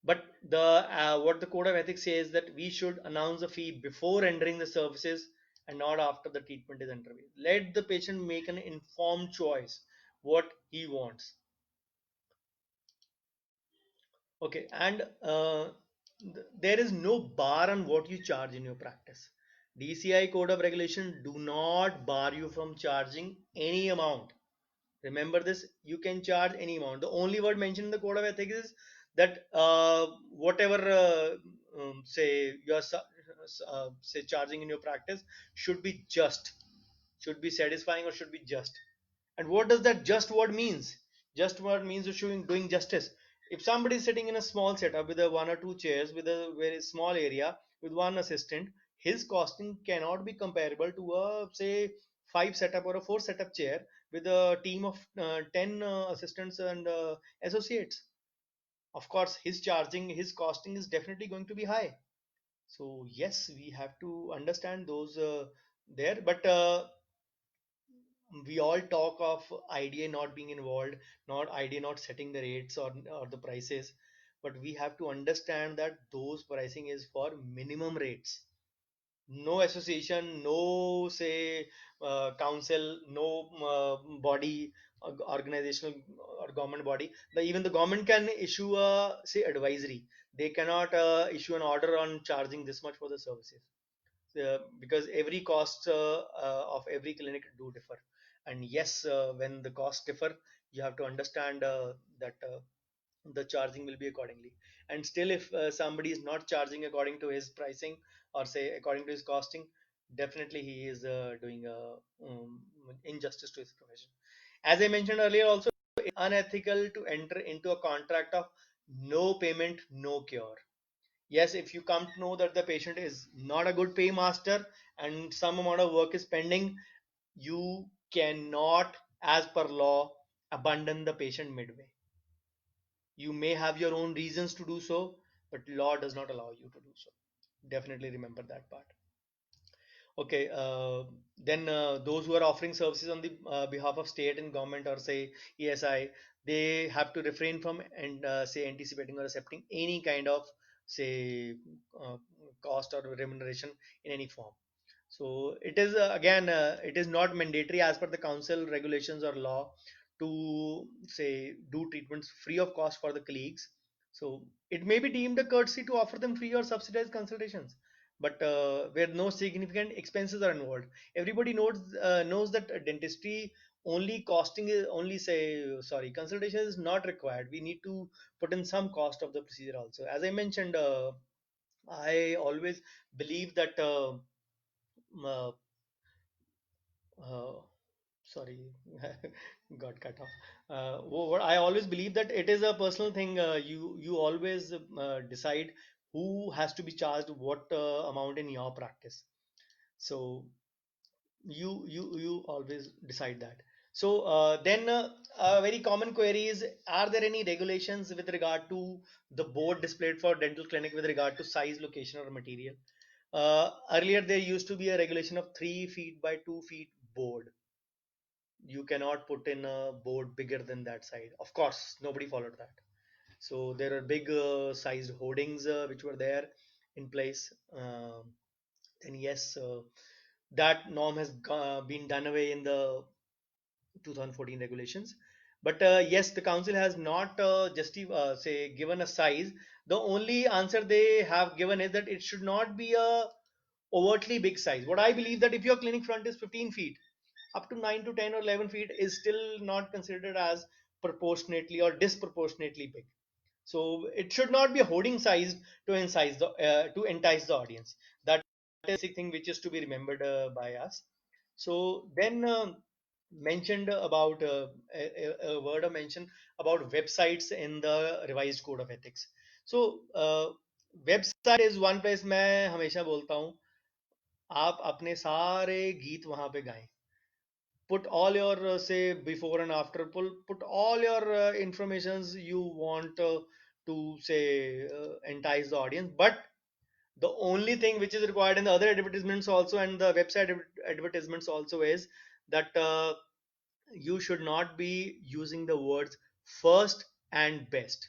but the what the code of ethics says that we should announce the fee before rendering the services and not after the treatment is underway. Let the patient make an informed choice what he wants. Okay, and there is no bar on what you charge in your practice. DCI Code of Regulation do not bar you from charging any amount. Remember this, you can charge any amount. The only word mentioned in the Code of Ethics is that whatever say you're say charging in your practice should be just, should be satisfying, or should be just. And what does that just word means? Just word means showing doing justice. If somebody is sitting in a small setup with a one or two chairs with a very small area with one assistant, his costing cannot be comparable to a say five setup or a four setup chair with a team of 10 assistants and associates. Of course, his costing is definitely going to be high. So yes, we have to understand those there. But we all talk of IDA not being involved, not IDA not setting the rates or the prices, but we have to understand that those pricing is for minimum rates. No association, no say council, no body, organizational or government body. Even the government can issue a say advisory. They cannot issue an order on charging this much for the services, because every cost of every clinic do differ. And yes, when the costs differ, you have to understand that the charging will be accordingly. And still, if somebody is not charging according to his pricing or say according to his costing, definitely he is doing injustice to his profession. As I mentioned earlier also, it's unethical to enter into a contract of no payment no cure. Yes, if you come to know that the patient is not a good paymaster and some amount of work is pending, you cannot, as per law, abandon the patient midway. You may have your own reasons to do so, but law does not allow you to do so. Definitely remember that part. Okay, then those who are offering services on the behalf of state and government or say ESI, they have to refrain from and say anticipating or accepting any kind of say uh, cost or remuneration in any form. So it is again, it is not mandatory as per the council regulations or law to say do treatments free of cost for the colleagues. So it may be deemed a courtesy to offer them free or subsidized consultations, but where no significant expenses are involved. Everybody knows that dentistry only costing is only say sorry consultation is not required. We need to put in some cost of the procedure also. As I mentioned, I always believe that. Uh, uh, sorry, got cut off. What I always believe that it is a personal thing. You always decide who has to be charged what amount in your practice. So you always decide that. So then a very common query is: are there any regulations with regard to the board displayed for dental clinic with regard to size, location, or material? Earlier there used to be a regulation of 3 feet by 2 feet board. You cannot put in a board bigger than that size. Of course, nobody followed that. So there are big sized hoardings which were there in place. And yes, that norm has been done away in the 2014 regulations. But yes, the council has not say given a size. The only answer they have given is that it should not be a overtly big size. What I believe that if your clinic front is 15 feet, up to 9 to 10 or 11 feet is still not considered as proportionately or disproportionately big. So it should not be hoarding sized to entice the audience. That is the thing which is to be remembered by us. So then mentioned about a word of mention about websites in the revised code of ethics. So website is one place मैं हमेशा बोलता हूँ आप अपने सारे गीत वहां पे गाएं. Put all your say before and after, put all your informations you want to say entice the audience. But the only thing which is required in the other advertisements also and the website advertisements also is that you should not be using the words first and best.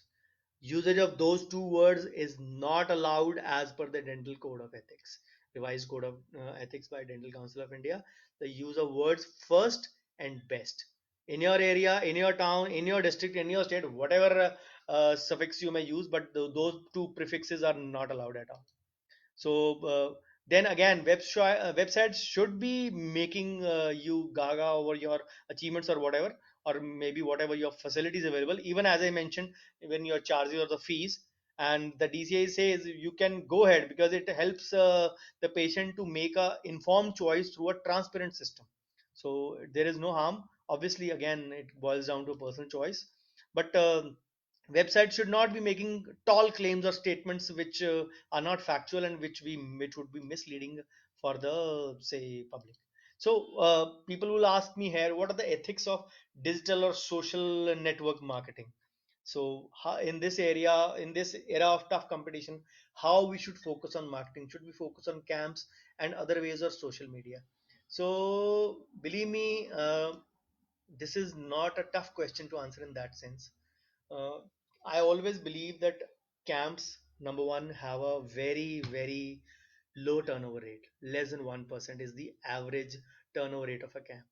Usage of those two words is not allowed as per the Dental Code of Ethics, revised Code of Ethics by Dental Council of India. The use of words first and best. in your area, in your town, in your district, in your state, whatever suffix you may use, but those two prefixes are not allowed at all. So then again, websites should be making you gaga over your achievements or whatever, or maybe whatever your facilities available. Even as I mentioned, when your charges or the fees, and the DCI says you can go ahead because it helps the patient to make a informed choice through a transparent system. So there is no harm. Obviously, again, it boils down to a personal choice, but websites should not be making tall claims or statements which are not factual and which would be misleading for the say public. So people will ask me here, what are the ethics of digital or social network marketing? So how, in this area, in this era of tough competition, how we should focus on marketing? Should we focus on camps and other ways of social media? So believe me, this is not a tough question to answer in that sense. uh, I always believe that camps, number one, have a very, very low turnover rate. Less than 1% is the average turnover rate of a camp.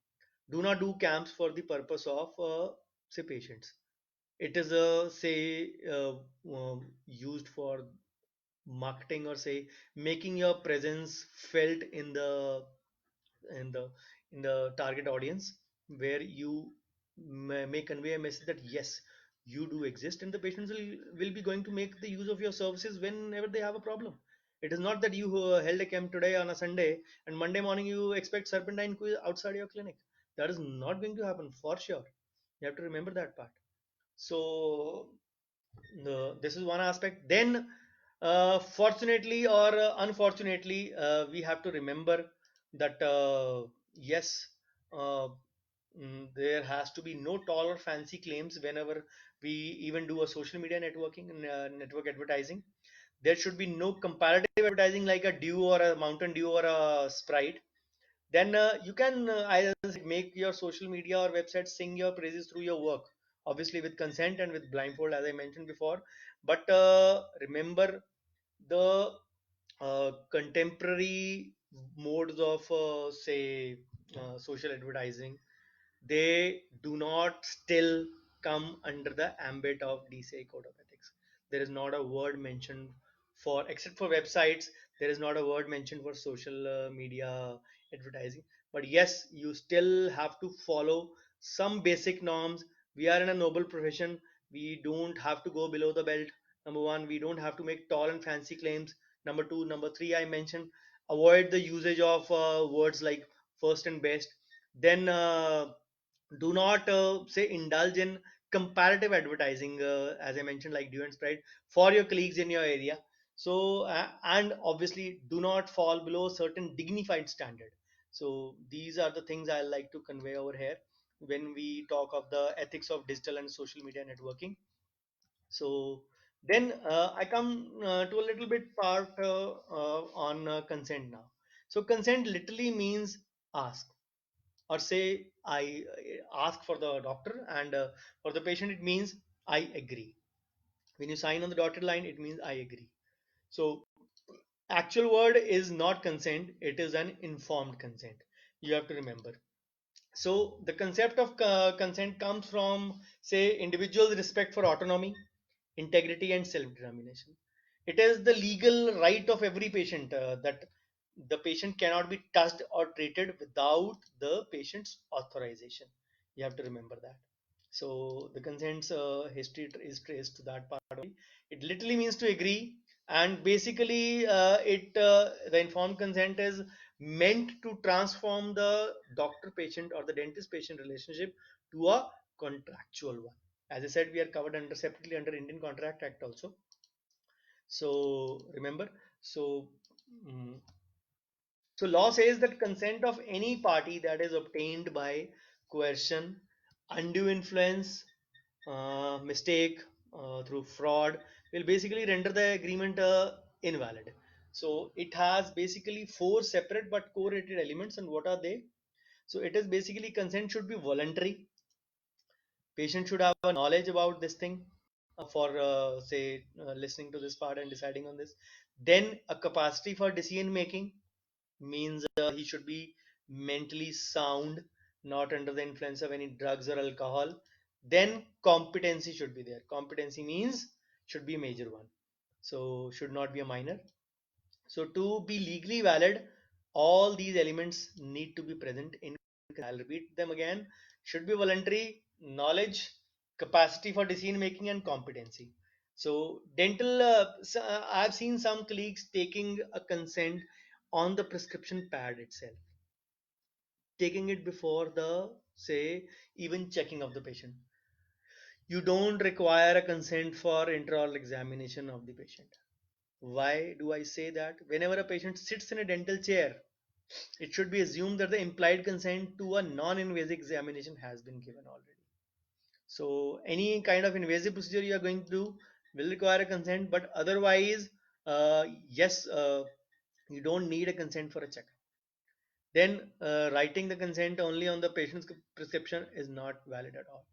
Do not do camps for the purpose of, say, patients. It is say, used for marketing, or say making your presence felt in the in the target audience, where you may convey a message that yes, you do exist, and the patients will be going to make the use of your services whenever they have a problem. It is not that you held a camp today on a Sunday and Monday morning you expect serpentine quiz outside your clinic. That is not going to happen for sure. You have to remember that part. So this is one aspect. Then fortunately or unfortunately, we have to remember that yes, uh, there has to be no tall or fancy claims whenever we even do a social media networking and network advertising. There should be no comparative advertising like a Dew or a Mountain Dew or a Sprite. Then you can either make your social media or website sing your praises through your work, obviously with consent and with blindfold, as I mentioned before. But remember, the contemporary modes of say social advertising, they do not still come under the ambit of DCI code of ethics. There is not a word mentioned for, except for websites, there is not a word mentioned for social media advertising. But yes, you still have to follow some basic norms. We are in a noble profession. We don't have to go below the belt. Number one, we don't have to make tall and fancy claims. Number two, number three, I mentioned, avoid the usage of words like first and best. Then do not say indulge in comparative advertising, as I mentioned, like Dew and Sprite, for your colleagues in your area. So and obviously do not fall below certain dignified standard. So these are the things I like to convey over here when we talk of the ethics of digital and social media networking. So then I come to a little bit part on consent now. So consent literally means ask, or say I ask for the doctor, and for the patient it means I agree. When you sign on the dotted line, it means I agree. So actual word is not consent, it is an informed consent. You have to remember. So the concept of consent comes from, say, individuals' respect for autonomy, integrity, and self-determination. It is the legal right of every patient that the patient cannot be touched or treated without the patient's authorization. You have to remember that. So the consent's history is traced to that part only. It literally means to agree, and basically, it the informed consent is meant to transform the doctor-patient or the dentist-patient relationship to a contractual one. As I said, we are covered under separately under Indian Contract Act also. So remember, so mm, so law says that consent of any party that is obtained by coercion, undue influence, mistake, through fraud, will basically render the agreement invalid. So it has basically four separate but correlated elements, and what are they? So it is basically consent should be voluntary. Patient should have a knowledge about this thing for say listening to this part and deciding on this. Then a capacity for decision making, means he should be mentally sound, not under the influence of any drugs or alcohol, then competency should be there. Competency means should be a major one. So should not be a minor. So to be legally valid, all these elements need to be present in. I'll repeat them again. Should be voluntary, knowledge, capacity for decision making, and competency. So dental, I've seen some colleagues taking a consent on the prescription pad itself, taking it before the, say, even checking of the patient. You don't require a consent for intraoral examination of the patient. Why do I say that? Whenever a patient sits in a dental chair, it should be assumed that the implied consent to a non-invasive examination has been given already. So any kind of invasive procedure you are going to do will require a consent, but otherwise, yes, you don't need a consent for a checkup. Then writing the consent only on the patient's prescription is not valid at all.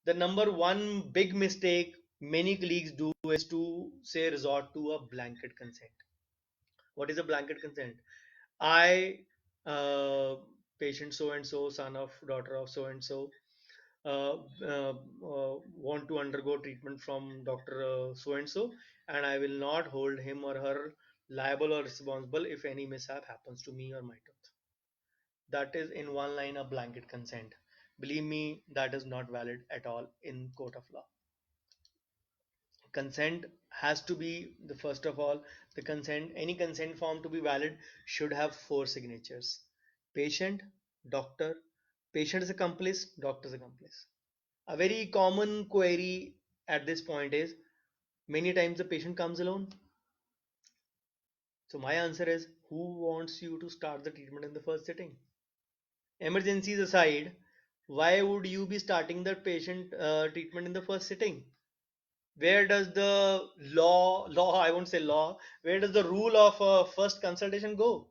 The number one big mistake many colleagues do is to say resort to a blanket consent. What is a blanket consent? I, uh, patient so and so, son of daughter of so and so, uh, want to undergo treatment from doctor so and so, and I will not hold him or her liable or responsible if any mishap happens to me or my tooth. That is in one line a blanket consent. Believe me, that is not valid at all in court of law. Consent has to be the first of all, the consent, any consent form to be valid should have four signatures: patient, doctor, patient's accomplice, doctor's accomplice. A very common query at this point is, many times the patient comes alone. So my answer is, who wants you to start the treatment in the first sitting? Emergencies aside, why would you be starting the patient treatment in the first sitting? Where does the law, I won't say law, where does the rule of first consultation go?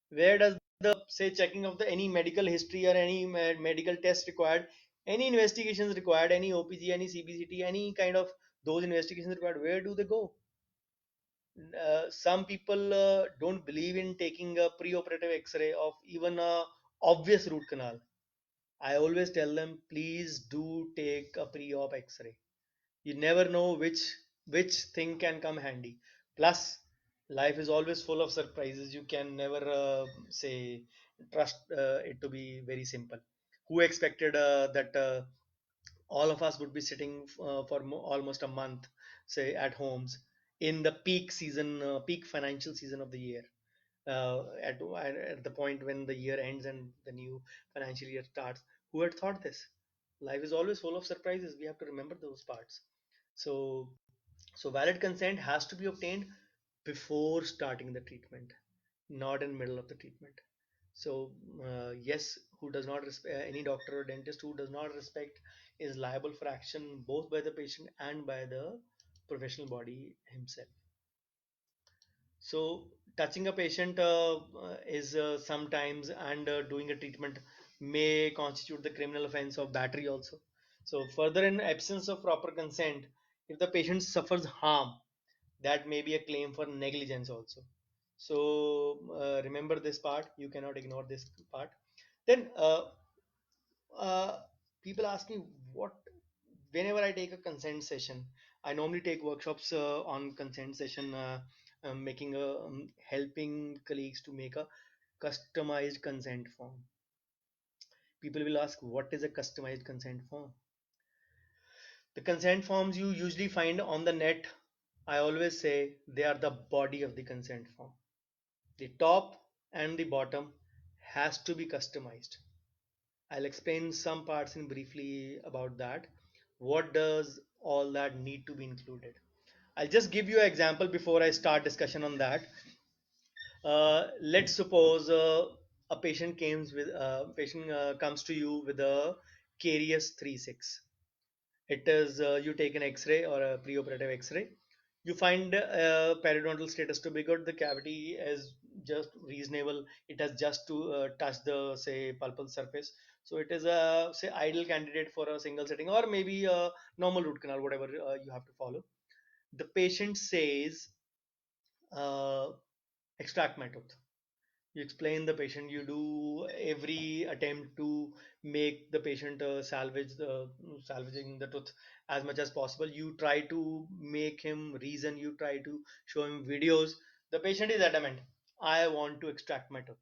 Where does the, say, checking of the any medical history or any medical test required, any investigations required, any OPG, any CBCT, any kind of those investigations required, where do they go? Some people don't believe in taking a pre-operative x-ray of even a obvious root canal. I always tell them, please do take a pre-op x-ray. You never know which thing can come handy. Plus, life is always full of surprises. You can never say trust it to be very simple. Who expected that all of us would be sitting for almost a month, say, at homes in the peak season, peak financial season of the year, at the point when the year ends and the new financial year starts? Who had thought this? Life is always full of surprises. We have to remember those parts. So, so valid consent has to be obtained before starting the treatment, not in middle of the treatment. So yes, who does not respect, any doctor or dentist who does not respect is liable for action both by the patient and by the professional body himself. So touching a patient is sometimes, and doing a treatment may constitute the criminal offense of battery also. So further, in absence of proper consent, if the patient suffers harm, that may be a claim for negligence also. So remember this part. You cannot ignore this part. Then uh, people ask me what, whenever I take a consent session, I normally take workshops on consent session, making a helping colleagues to make a customized consent form. People will ask, what is a customized consent form? The consent forms you usually find on the net, I always say they are the body of the consent form. The top and the bottom has to be customized. I'll explain some parts in briefly about that. What does all that need to be included? I'll just give you an example before I start discussion on that. Let's suppose a patient comes to you with a caries 3-6. It is, you take an X-ray or a preoperative X-ray. You find periodontal status to be good. The cavity is just reasonable. It has just to touch the, say, pulpal surface. So it is a, say, ideal candidate for a single setting or maybe a normal root canal, whatever you have to follow. The patient says, uh, extract my tooth. You explain the patient, you do every attempt to make the patient salvaging the tooth as much as possible. You try to make him reason, you try to show him videos. The patient is adamant, I want to extract my tooth.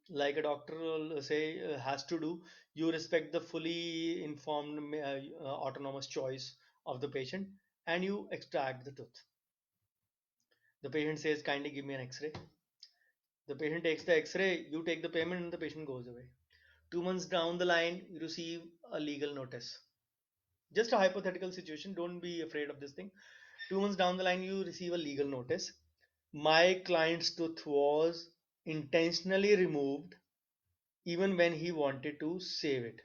Like a doctor will say has to do, you respect the fully informed autonomous choice of the patient, and you extract the tooth. The patient says, kindly give me an x-ray. The patient takes the x-ray, you take the payment, and the patient goes away. 2 months down the line, you receive a legal notice. Just a hypothetical situation, don't be afraid of this thing. 2 months down the line, you receive a legal notice. My client's tooth was intentionally removed even when he wanted to save it.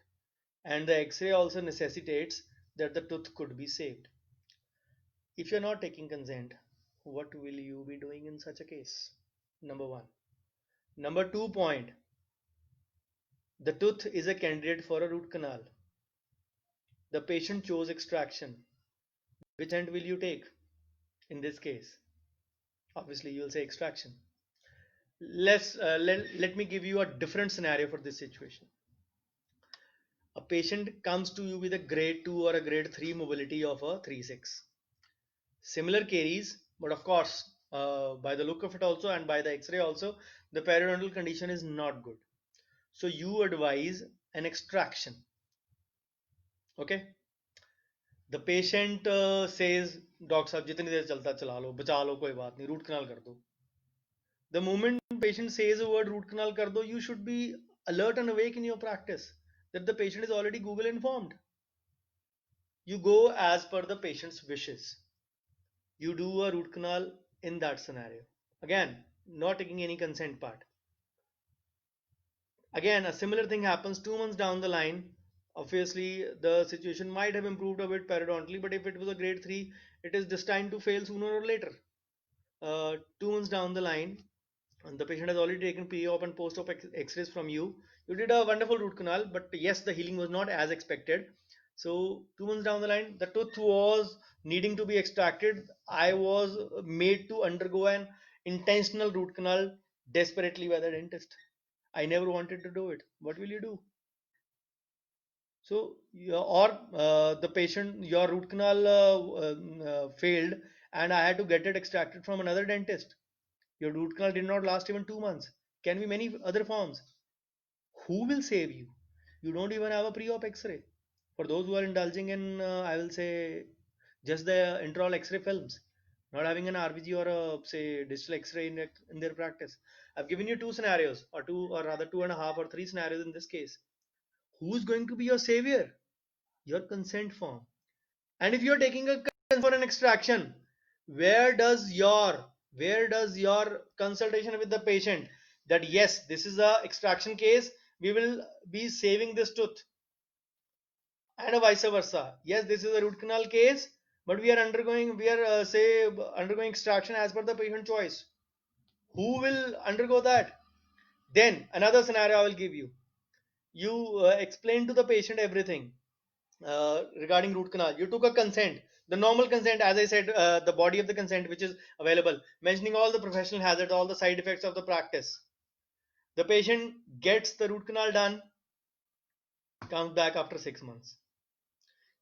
And the x-ray also necessitates that the tooth could be saved. If you're not taking consent, what will you be doing in such a case? Number one. Number 2 point, the tooth is a candidate for a root canal. The patient chose extraction. Which end will you take in this case? Obviously, you will say extraction. Let me give you a different scenario for this situation. A patient comes to you with a grade 2 or a grade 3 mobility of a 3/6. Similar caries, but of course, by the look of it also and by the x-ray also, the periodontal condition is not good. So you advise an extraction. Okay. The patient says, doctor साहब जितनी देर चलता चला लो, बचा लो, कोई बात नहीं, root canal कर दो. The moment patient says the word root canal kar do, you should be alert and awake in your practice that the patient is already Google informed. You go as per the patient's wishes. You do a root canal in that scenario. Again, not taking any consent part. Again, a similar thing happens 2 months down the line. Obviously, the situation might have improved a bit periodontally, but if it was a grade 3, it is destined to fail sooner or later. 2 months down the line, and the patient has already taken pre-op and post-op x-rays from you. You did a wonderful root canal, but yes, the healing was not as expected. So 2 months down the line, the tooth was needing to be extracted. I was made to undergo an intentional root canal desperately by the dentist. I never wanted to do it. What will you do? So, the patient, your root canal failed, and I had to get it extracted from another dentist. Your root canal did not last even 2 months. Can be many other forms. Who will save you? You don't even have a pre-op X-ray. For those who are indulging in, I will say, just the intraoral X-ray films, not having an RVG or a say digital X-ray in their practice. I've given you two scenarios, or two, or rather 2.5 or 3 scenarios in this case. Who's going to be your savior? Your consent form. And if you're taking a consent for an extraction, where does your consultation with the patient that yes, this is a extraction case, we will be saving this tooth, and vice versa. Yes, this is a root canal case, but we are undergoing extraction as per the patient choice. Who will undergo that? Then another scenario I will give you. You explain to the patient everything regarding root canal. You took a consent, the normal consent, as I said, the body of the consent which is available, mentioning all the professional hazards, all the side effects of the practice. The patient gets the root canal done, comes back after 6 months.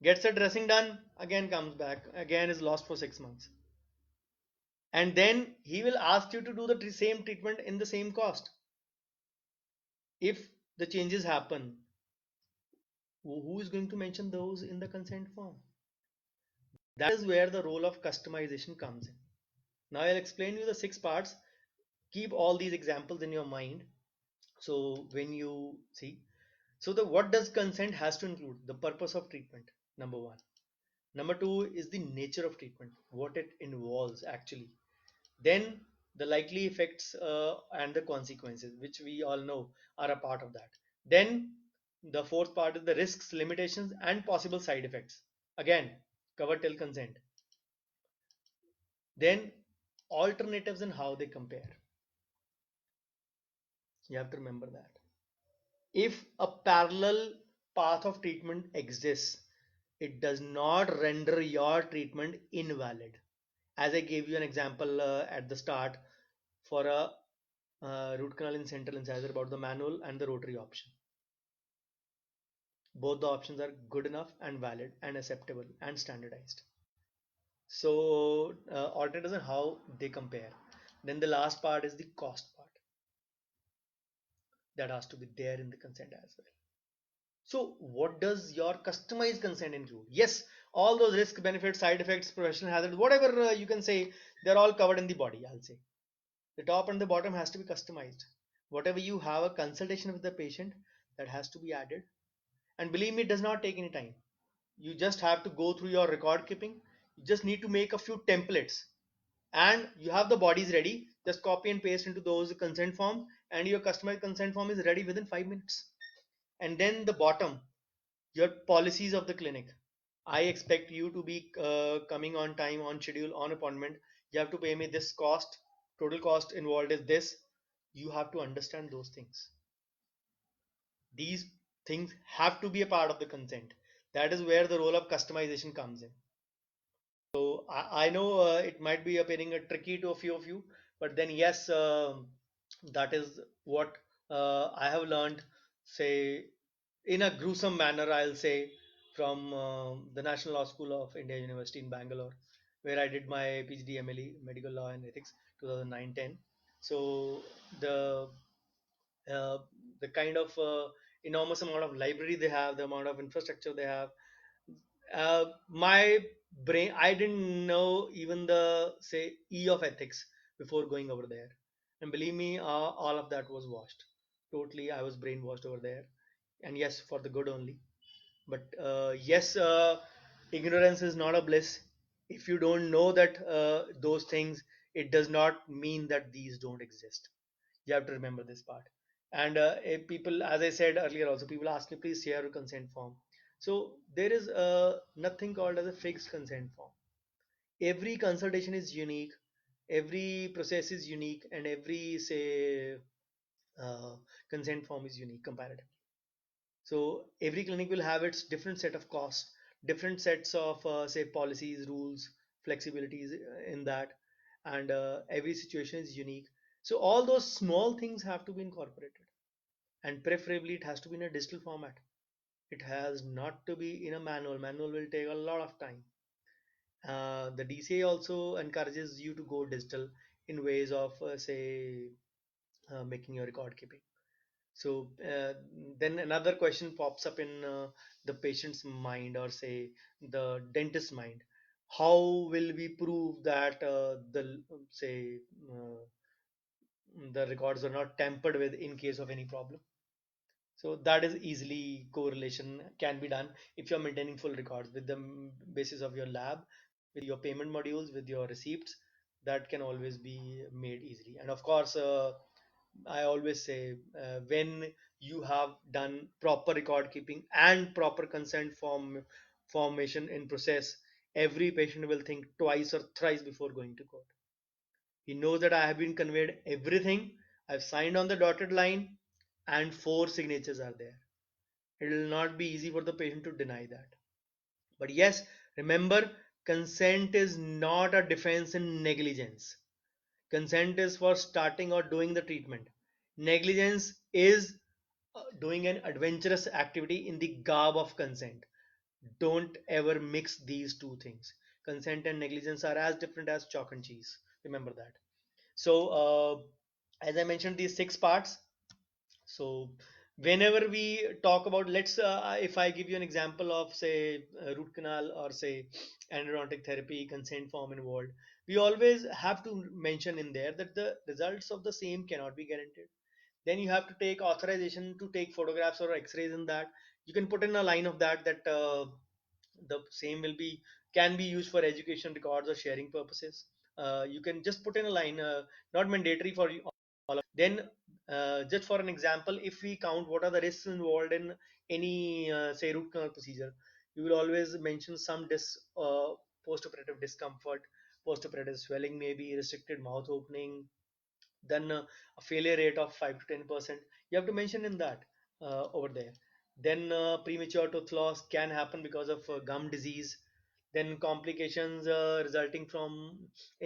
Gets a dressing done, again comes back, again is lost for 6 months. And then he will ask you to do the same treatment in the same cost. If the changes happen, who is going to mention those in the consent form? That is where the role of customization comes in. Now I'll explain you the 6 parts. Keep all these examples in your mind. So when you see, so the what does consent has to include? The purpose of treatment, number one. Number two is the nature of treatment, what it involves actually. Then the likely effects and the consequences, which we all know are a part of that. Then the fourth part is the risks, limitations, and possible side effects. Again, covered till consent. Then alternatives and how they compare. You have to remember that. If a parallel path of treatment exists, it does not render your treatment invalid. As I gave you an example at the start, for a root canal in central incisor about the manual and the rotary option. Both the options are good enough and valid and acceptable and standardized. So alternatives and how they compare. Then the last part is the cost part that has to be there in the consent as well. So what does your customized consent include? Yes, all those risk, benefits, side effects, professional hazards, whatever you can say, they're all covered in the body. I'll say the top and the bottom has to be customized. Whatever you have a consultation with the patient, that has to be added. And believe me, it does not take any time. You just have to go through your record keeping. You just need to make a few templates and you have the bodies ready. Just copy and paste into those consent forms and your customized consent form is ready within 5 minutes. And then the bottom, your policies of the clinic. I expect you to be coming on time, on schedule, on appointment. You have to pay me this cost. Total cost involved is this. You have to understand those things. These things have to be a part of the consent. That is where the role of customization comes in. So I know it might be appearing tricky to a few of you, but then yes, that is what I have learned, say, in a gruesome manner, I'll say, from the National Law School of India University in Bangalore, where I did my PhD MLE, Medical Law and Ethics, 2009-10. So the uh, the kind of enormous amount of library they have, the amount of infrastructure they have, my brain, I didn't know even the say E of ethics before going over there. And believe me, all of that was washed. Totally, I was brainwashed over there. And yes, for the good only. But yes, ignorance is not a bliss. If you don't know that those things, it does not mean that these don't exist. You have to remember this part. And if people, as I said earlier, also people ask me, please share a consent form. So there is nothing called as a fixed consent form. Every consultation is unique, every process is unique, and every say uh, consent form is unique comparatively. So every clinic will have its different set of costs, different sets of say policies, rules, flexibilities in that, and every situation is unique. So all those small things have to be incorporated, and preferably it has to be in a digital format. It has not to be in a manual. Manual will take a lot of time. The DCA also encourages you to go digital in ways of say making your record keeping. So then another question pops up in the patient's mind or say the dentist's mind. How will we prove that the say the records are not tampered with in case of any problem? So that is easily correlation can be done if you're maintaining full records with the basis of your lab, with your payment modules, with your receipts. That can always be made easily. And of course, I always say when you have done proper record keeping and proper consent formation in process, every patient will think twice or thrice before going to court. He knows that I have been conveyed everything. I've signed on the dotted line, and four signatures are there. It will not be easy for the patient to deny that. But yes, remember, consent is not a defense in negligence. Consent is for starting or doing the treatment. Negligence is doing an adventurous activity in the garb of consent. Don't ever mix these two things. Consent and negligence are as different as chalk and cheese. Remember that. So, as I mentioned, these six parts. So, whenever we talk about, let's, if I give you an example of, say, root canal or say endodontic therapy, consent form involved, we always have to mention in there that the results of the same cannot be guaranteed. Then you have to take authorization to take photographs or x-rays in that. You can put in a line of that the same will be can be used for education records or sharing purposes. You can just put in a line, not mandatory for all of. Then just for an example, if we count what are the risks involved in any say root canal procedure, you will always mention some post-operative discomfort, post-operative swelling, maybe restricted mouth opening, then a failure rate of 5 to 10%. You have to mention in that over there. Then premature tooth loss can happen because of gum disease. then complications resulting from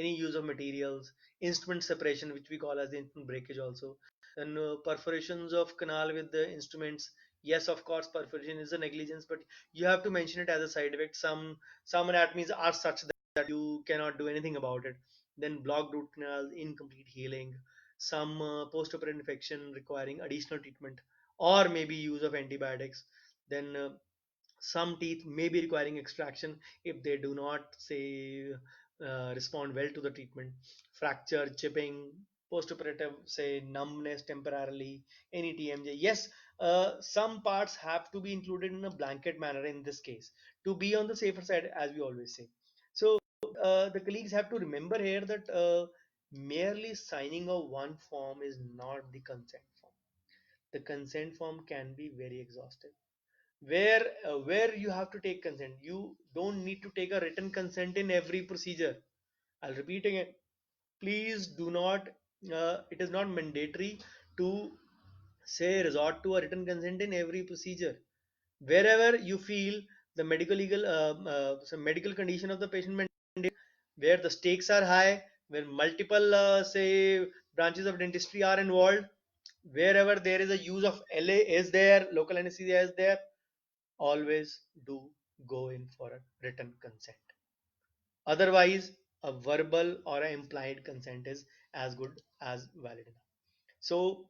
any use of materials, instrument separation, which we call as the instrument breakage also, then perforations of canal with the instruments. Yes, of course, perforation is a negligence, but you have to mention it as a side effect. Some anatomies are such that you cannot do anything about it. Then blocked root canals, incomplete healing, some post-operative infection requiring additional treatment, or maybe use of antibiotics. Then some teeth may be requiring extraction if they do not say respond well to the treatment. Fracture, chipping, postoperative say numbness temporarily, any TMJ. Yes, some parts have to be included in a blanket manner in this case to be on the safer side, as we always say. So the colleagues have to remember here that merely signing of one form is not the consent form. The consent form can be very exhaustive, where you have to take consent. You don't need to take a written consent in every procedure. I'll repeat again, please do not, it is not mandatory to say resort to a written consent in every procedure. Wherever you feel the medical legal some medical condition of the patient where the stakes are high, where multiple say branches of dentistry are involved, wherever there is a use of LA is there, local anesthesia is there, always do go in for a written consent. Otherwise, a verbal or an implied consent is as good as valid enough. So,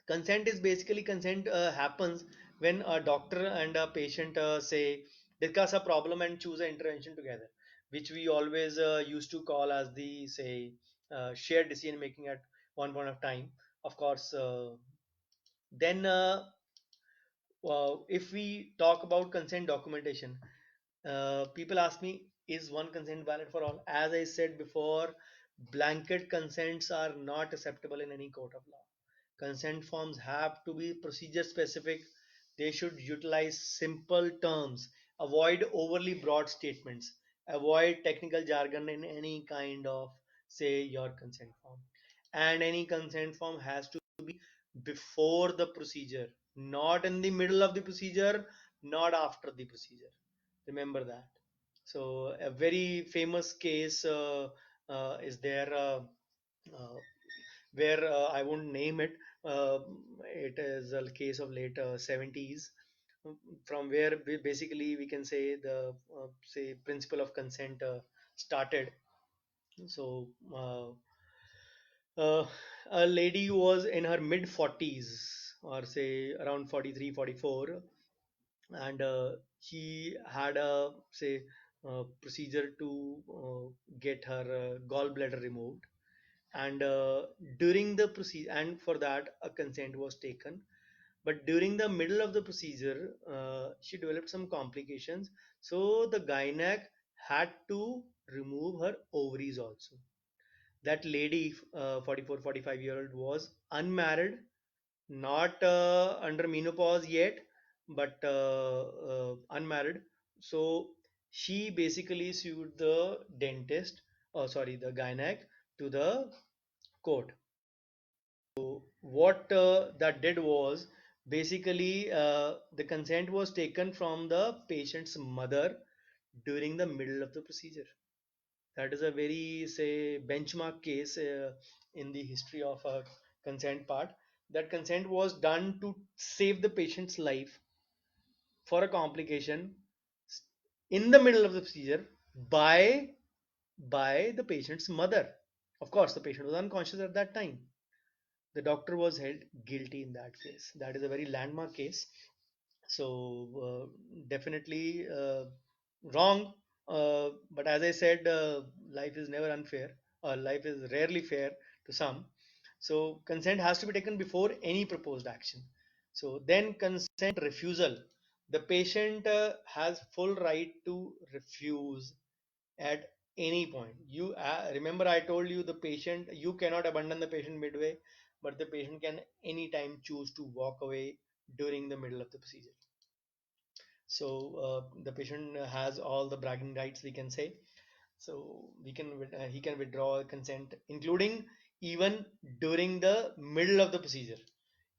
consent is basically consent happens when a doctor and a patient say discuss a problem and choose an intervention together, which we always used to call as the say shared decision making at one point of time. Of course, then if we talk about consent documentation, people ask me, is one consent valid for all? As I said before, blanket consents are not acceptable in any court of law. Consent forms have to be procedure specific. They should utilize simple terms, avoid overly broad statements, avoid technical jargon in any kind of say your consent form. And any consent form has to be before the procedure, not in the middle of the procedure, not after the procedure. Remember that. So a very famous case is there where I won't name it. Uh, it is a case of late 70s, from where basically we can say the say principle of consent started. So uh, a lady who was in her mid 40s, or say around 43, 44, and he had a say procedure to get her gallbladder removed, and during the procedure, and for that a consent was taken, but during the middle of the procedure she developed some complications, so the gynec had to remove her ovaries also. That lady, 44 45 year old, was unmarried, not under menopause yet, but unmarried. So she basically sued the dentist, oh sorry, the gynec, to the court. So what that did was basically the consent was taken from the patient's mother during the middle of the procedure. That is a very say benchmark case in the history of a consent part. That consent was done to save the patient's life for a complication in the middle of the procedure by the patient's mother. Of course, the patient was unconscious at that time. The doctor was held guilty in that case. That is a very landmark case. So definitely wrong. But as I said, life is never unfair. Life is rarely fair to some. So consent has to be taken before any proposed action. So then consent refusal. The patient has full right to refuse at any point. You remember I told you the patient, you cannot abandon the patient midway, but the patient can anytime choose to walk away during the middle of the procedure. So the patient has all the bragging rights, we can say. So we can he can withdraw consent, including even during the middle of the procedure.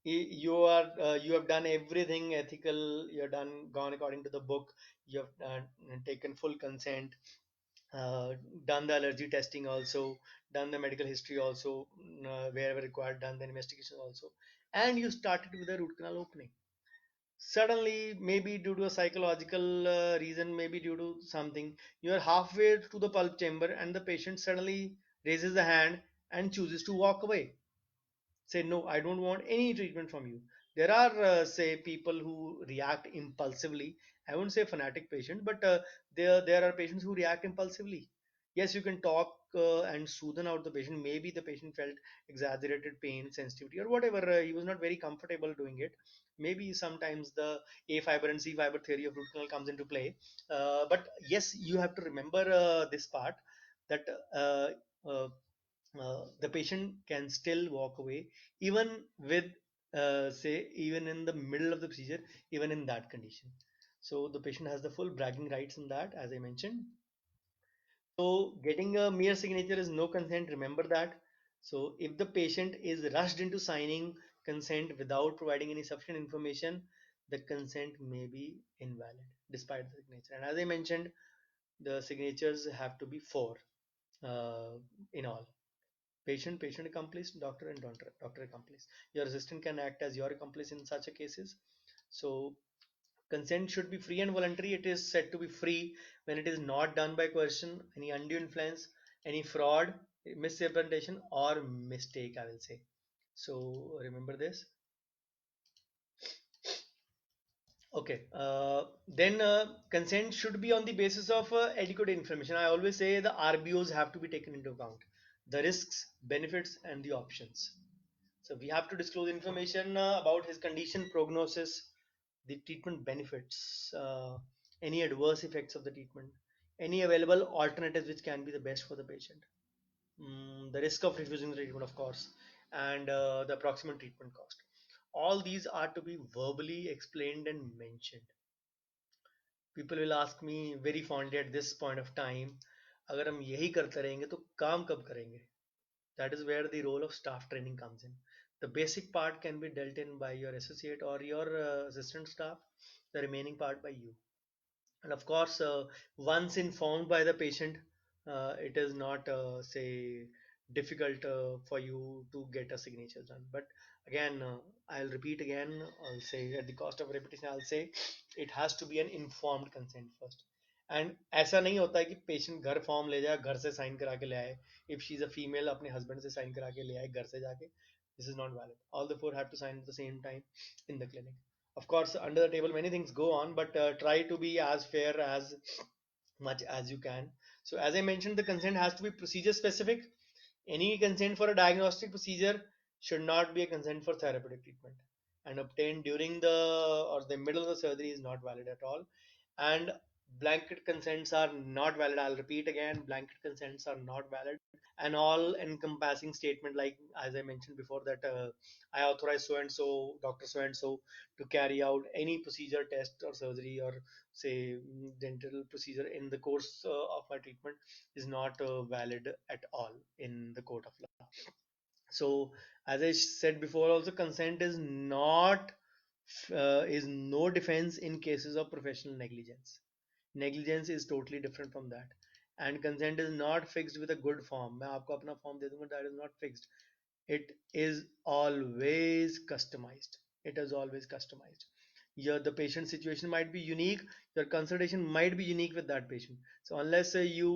You have done everything ethical, you have done gone according to the book, you have taken full consent, uh, done the allergy testing also, done the medical history also, wherever required, done the investigation also, and you started with a root canal opening. Suddenly, maybe due to a psychological reason, maybe due to something, you are halfway to the pulp chamber and the patient suddenly raises the hand and chooses to walk away, say no, I don't want any treatment from you. There are say people who react impulsively. I won't say fanatic patient, but there are patients who react impulsively. Yes, you can talk and soothe out the patient. Maybe the patient felt exaggerated pain sensitivity or whatever, he was not very comfortable doing it. Maybe sometimes the A fiber and C fiber theory of root canal comes into play. But yes, you have to remember this part, that uh, uh, the patient can still walk away even with say even in the middle of the procedure, even in that condition. So the patient has the full bragging rights in that, as I mentioned. So getting a mere signature is no consent, remember that. So if the patient is rushed into signing consent without providing any sufficient information, the consent may be invalid despite the signature. And as I mentioned, the signatures have to be four uh, in all: patient, patient accomplice, doctor, and doctor accomplice. Your assistant can act as your accomplice in such a cases. So consent should be free and voluntary. It is said to be free when it is not done by coercion, any undue influence, any fraud, misrepresentation, or mistake, I will say. So remember this. Okay. Then consent should be on the basis of adequate information. I always say the RBOs have to be taken into account: the risks, benefits, and the options. So we have to disclose information about his condition, prognosis, the treatment benefits, any adverse effects of the treatment, any available alternatives which can be the best for the patient, the risk of refusing the treatment, of course, and the approximate treatment cost. All these are to be verbally explained and mentioned. People will ask me very fondly at this point of time, अगर हम यही करते रहेंगे तो काम कब करेंगे? That is where the role of staff training comes in. The basic part can be dealt in by your associate or your assistant staff, the remaining part by you. And of course, once informed by the patient, it is not, say, difficult for you to get a signature done. But again, I'll repeat again, I'll say at the cost of repetition, I'll say it has to be an informed consent first. And ऐसा नहीं होता है कि patient घर form ले जाए, घर से साइन करा के ले आए. If she is a female, अपने हस्बैंड से साइन करा के ले आए घर से जाके, this is not valid. All the four have to sign at the same time in the clinic. Of course, under the table, many things go on, but try to be as fair as much as you can. So, as I mentioned, the consent has to be procedure specific. Any consent for a diagnostic procedure should not be a consent for therapeutic treatment. And obtained during the or the middle of the surgery is not valid at all. And blanket consents are not valid. I'll repeat again: blanket consents are not valid. An all encompassing statement, like as I mentioned before, that I authorize so and so, doctor so and so, to carry out any procedure, test, or surgery, or say dental procedure in the course of my treatment, is not valid at all in the court of law. So, as I said before, also consent is not is no defense in cases of professional negligence. Negligence is totally different from that. And consent is not fixed with a good form. मैं आपको अपना form दे दूंगा, that is not fixed. It is always customized. It is always customized. The patient situation might be unique, your consultation might be unique with that patient. So unless you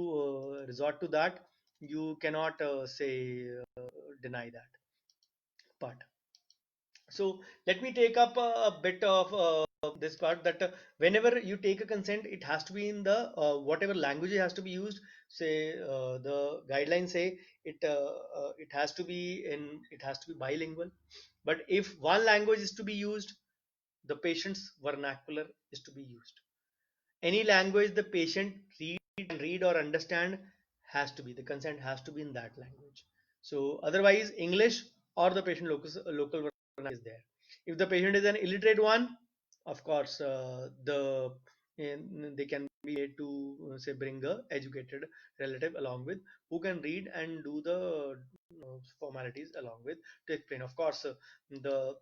resort to that, you cannot say deny that part. So let me take up a bit of this part, that whenever you take a consent, it has to be in the whatever language it has to be used. Say the guidelines say it has to be in, it has to be bilingual. But if one language is to be used, the patient's vernacular is to be used. Any language the patient read or understand has to be, the consent has to be in that language. So otherwise English or the patient local is there. If the patient is an illiterate one, of course they can be made to say bring a educated relative along with, who can read and do the formalities along with, to explain. Of course the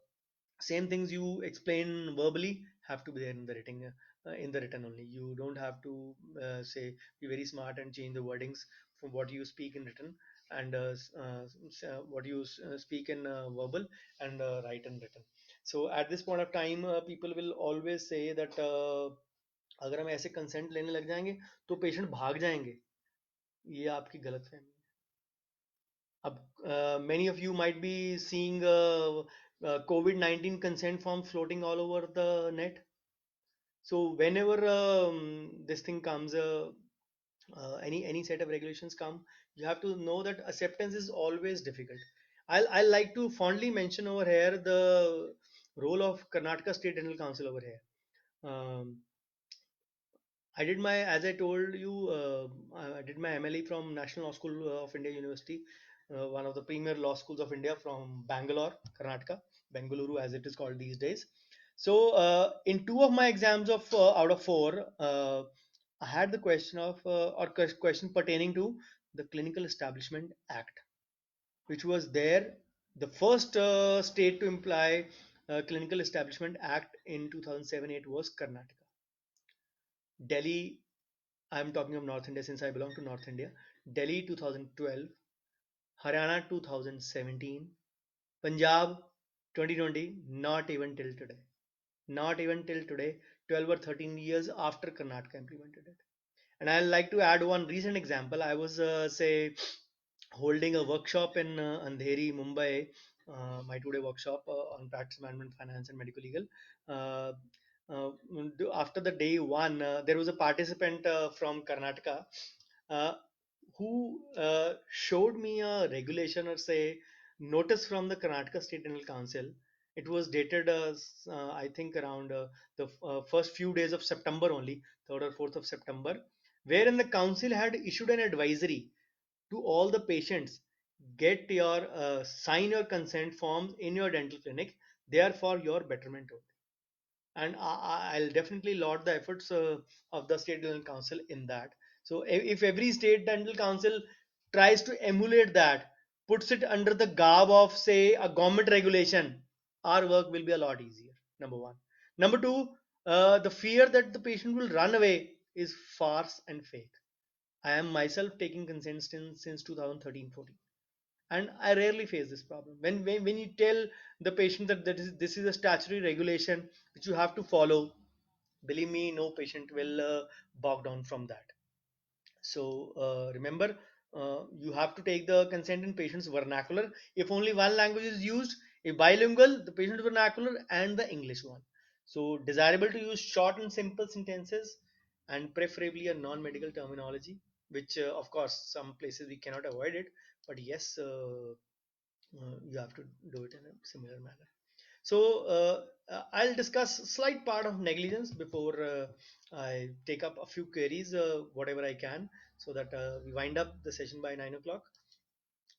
Same things you explain verbally have to be there in the written only. You don't have to say be very smart and change the wordings from what you speak in written and what you speak in verbal and write in written. So at this point of time people will always say that अगर हम ऐसे consent लेने लग जाएंगे तो patient भाग जाएंगे. ये आपकी गलतफहमी है. Many of you might be seeing COVID-19 consent forms floating all over the net. So whenever this thing comes, any set of regulations come, you have to know that acceptance is always difficult. I'll like to fondly mention over here the role of Karnataka State Dental Council over here. Um, I did my, as I told you, I did my MLE from National Law School of India University, one of the premier law schools of India from Bangalore, Karnataka, Bengaluru as it is called these days. So in two of my exams of out of four, I had the question of question pertaining to the Clinical Establishment Act, which was there, the first state to imply Clinical Establishment Act in 2007-8 was Karnataka. Delhi, I'm talking of North India since I belong to North India. Delhi 2012, Haryana 2017, Punjab 2020, not even till today. Not even till today, 12 or 13 years after Karnataka implemented it. And I'd like to add one recent example. I was, say, holding a workshop in Andheri, Mumbai, my two-day workshop on practice management, finance, and medical legal. Uh, uh, After the day one, there was a participant from Karnataka uh, who showed me a regulation or say notice from the Karnataka State Dental Council. It was dated, I think, around the first few days of September only, 3rd or 4th of September, wherein the council had issued an advisory to all the patients, get your sign your consent forms in your dental clinic. They are for your betterment only. And I'll definitely laud the efforts of the state dental council in that. So if every state dental council tries to emulate that, puts it under the garb of say a government regulation, our work will be a lot easier. Number one. Number two, the fear that the patient will run away is farce and fake. I am myself taking consent since 2013-14, and I rarely face this problem. When you tell the patient that this is a statutory regulation which you have to follow, believe me, no patient will bog down from that. So remember, you have to take the consent in patient's vernacular. If only one language is used, if bilingual, the patient's vernacular and the English one. So desirable to use short and simple sentences and preferably a non-medical terminology, which of course some places we cannot avoid it, but yes, you have to do it in a similar manner. So I'll discuss slight part of negligence before I take up a few queries, whatever I can, so that we wind up the session by 9 o'clock.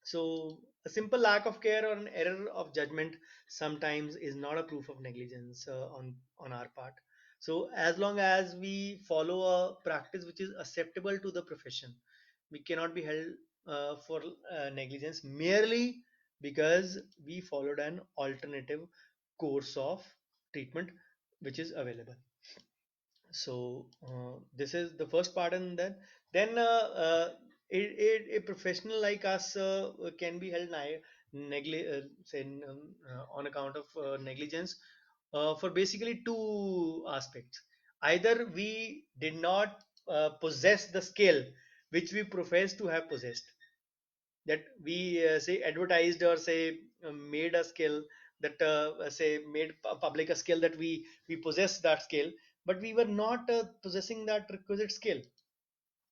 So a simple lack of care or an error of judgment sometimes is not a proof of negligence on our part. So as long as we follow a practice which is acceptable to the profession, we cannot be held for negligence merely because we followed an alternative course of treatment which is available. So this is the first part, and then a professional like us can be held on account of negligence for basically two aspects. Either we did not possess the skill which we profess to have possessed, that we say advertised or say made a skill, that say made public a skill that we possess that skill, but we were not possessing that requisite skill.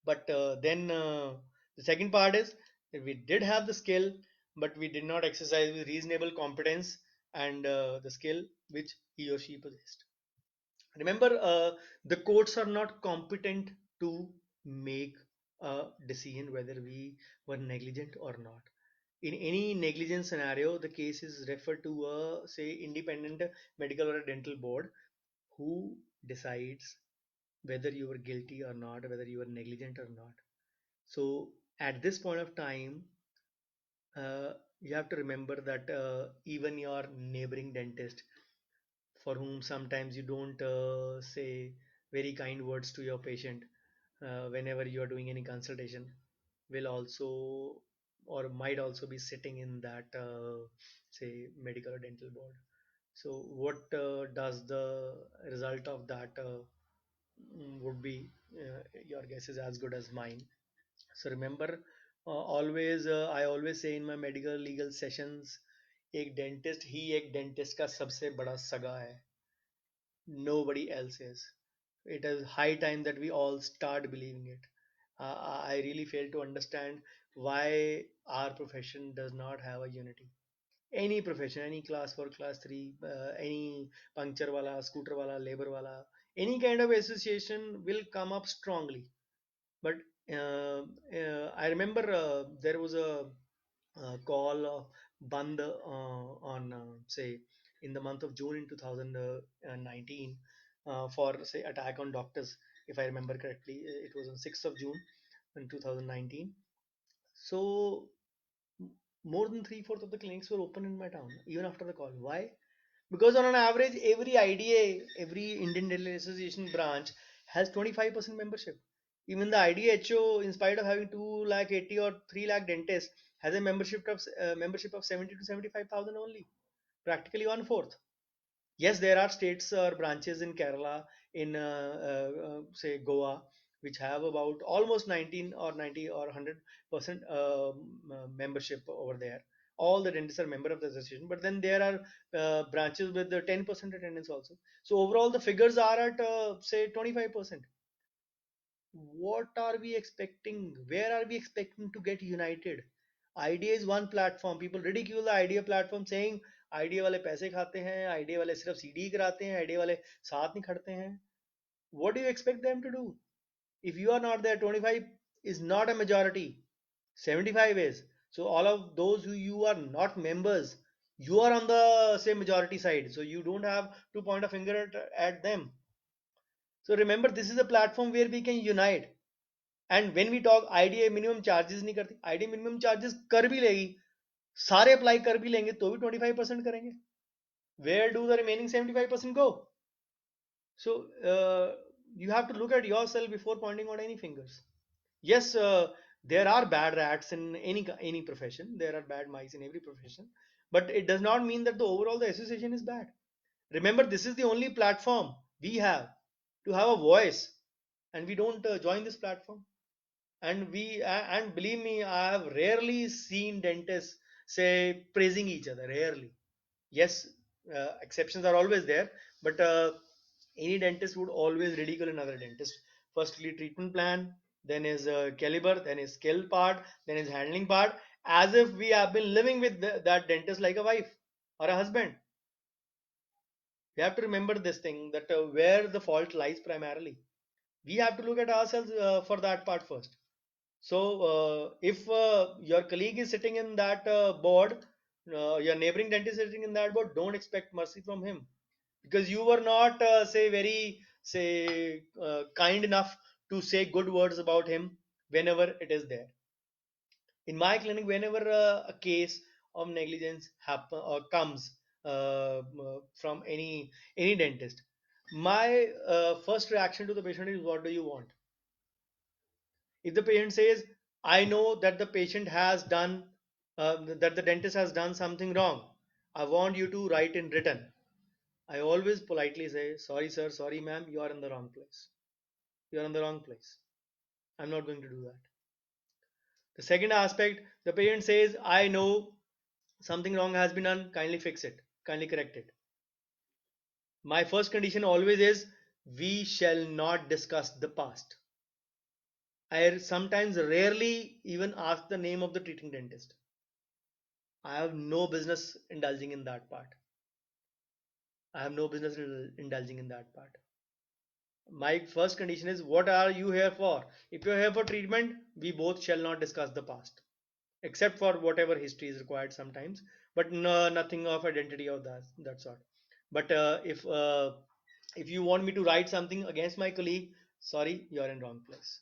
But then the second part is that we did have the skill, but we did not exercise with reasonable competence and the skill which he or she possessed. Remember, the courts are not competent to make a decision whether we were negligent or not. In any negligence scenario, the case is referred to a say independent medical or a dental board who decides whether you were guilty or not, whether you were negligent or not. So at this point of time, uh, you have to remember that even your neighboring dentist for whom sometimes you don't say very kind words to your patient whenever you are doing any consultation, will also or might also be sitting in that say medical or dental board. So what does the result of that would be? Your guess is as good as mine. So remember, I always say in my medical legal sessions, एक dentist ही एक dentist का सबसे बड़ा सगा है. Nobody else is. It is high time that we all start believing it. I really fail to understand why our profession does not have a unity. Any profession, any class 4, class 3, any puncture wala, scooter wala, labor wala, any kind of association will come up strongly. But I remember there was a call of Band on say in the month of June in 2019 for say attack on doctors. If I remember correctly, it was on 6th of June in 2019. So more than three-fourths of the clinics were open in my town even after the call. Why? Because on an average, every IDA, every Indian Dental Association branch has 25% membership. Even the IDHO, in spite of having 2 lakh 80 or 3 lakh dentists, has a membership of 70 to 75,000 only, practically one fourth. Yes, there are states or branches in Kerala, in say Goa, which have about almost 19 or 90 or 100% membership over there. All the dentists are member of the association, but then there are branches with the 10% attendance also. So overall, the figures are at say 25%. What are we expecting? Where are we expecting to get united? Idea is one platform. People ridicule the idea platform saying idea वाले पैसे खाते हैं, idea वाले सिर्फ CD कराते हैं, idea वाले साथ नहीं खड़ते हैं. What do you expect them to do? If you are not there, 25 is not a majority, 75 is. So all of those who you are not members, you are on the say majority side, so you don't have to point a finger at them. So remember, this is a platform where we can unite. And when we talk IDA minimum charges नहीं करती, IDA minimum charges कर भी लेगी, सारे apply कर भी लेंगे तो भी 25% करेंगे. Where do the remaining 75% go? So you have to look at yourself before pointing out any fingers. Yes, there are bad rats in any profession. There are bad mice in every profession, but it does not mean that the overall the association is bad. Remember, this is the only platform we have to have a voice, and we don't join this platform. And believe me, I have rarely seen dentists say praising each other. Rarely. Yes, exceptions are always there, but any dentist would always ridicule another dentist. Firstly, treatment plan, then his caliber, then his skill part, then his handling part, as if we have been living with that dentist like a wife or a husband. We have to remember this thing, that where the fault lies primarily. We have to look at ourselves for that part first. So if your colleague is sitting in that board, your neighboring dentist is sitting in that board, don't expect mercy from him, because you were not say very say kind enough to say good words about him whenever it is there. In my clinic, whenever a case of negligence happen or comes from any dentist, my first reaction to the patient is, what do you want? If the patient says, I know that the patient has done that the dentist has done something wrong, I want you to write in written, I always politely say, sorry sir, sorry ma'am, you are in the wrong place. You are in the wrong place. I'm not going to do that. The second aspect, the patient says, I know something wrong has been done, kindly fix it, kindly correct it. My first condition always is, we shall not discuss the past. I sometimes rarely even ask the name of the treating dentist. I have no business indulging in that part. I have no business indulging in that part. My first condition is, what are you here for? If you're here for treatment, we both shall not discuss the past, except for whatever history is required sometimes, but no, nothing of identity or that sort. But if you want me to write something against my colleague, sorry, you are in wrong place.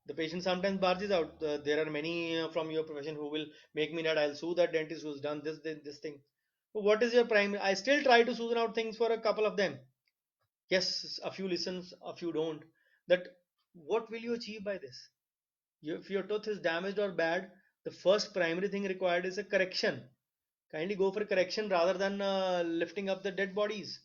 The patient sometimes barges out. There are many from your profession who will make me that I'll sue that dentist who's done this thing. What is your primary? I still try to smoothen out things for a couple of them. Yes, a few listens, a few don't. That what will you achieve by this? If your tooth is damaged or bad, the first primary thing required is a correction. Kindly go for correction rather than lifting up the dead bodies,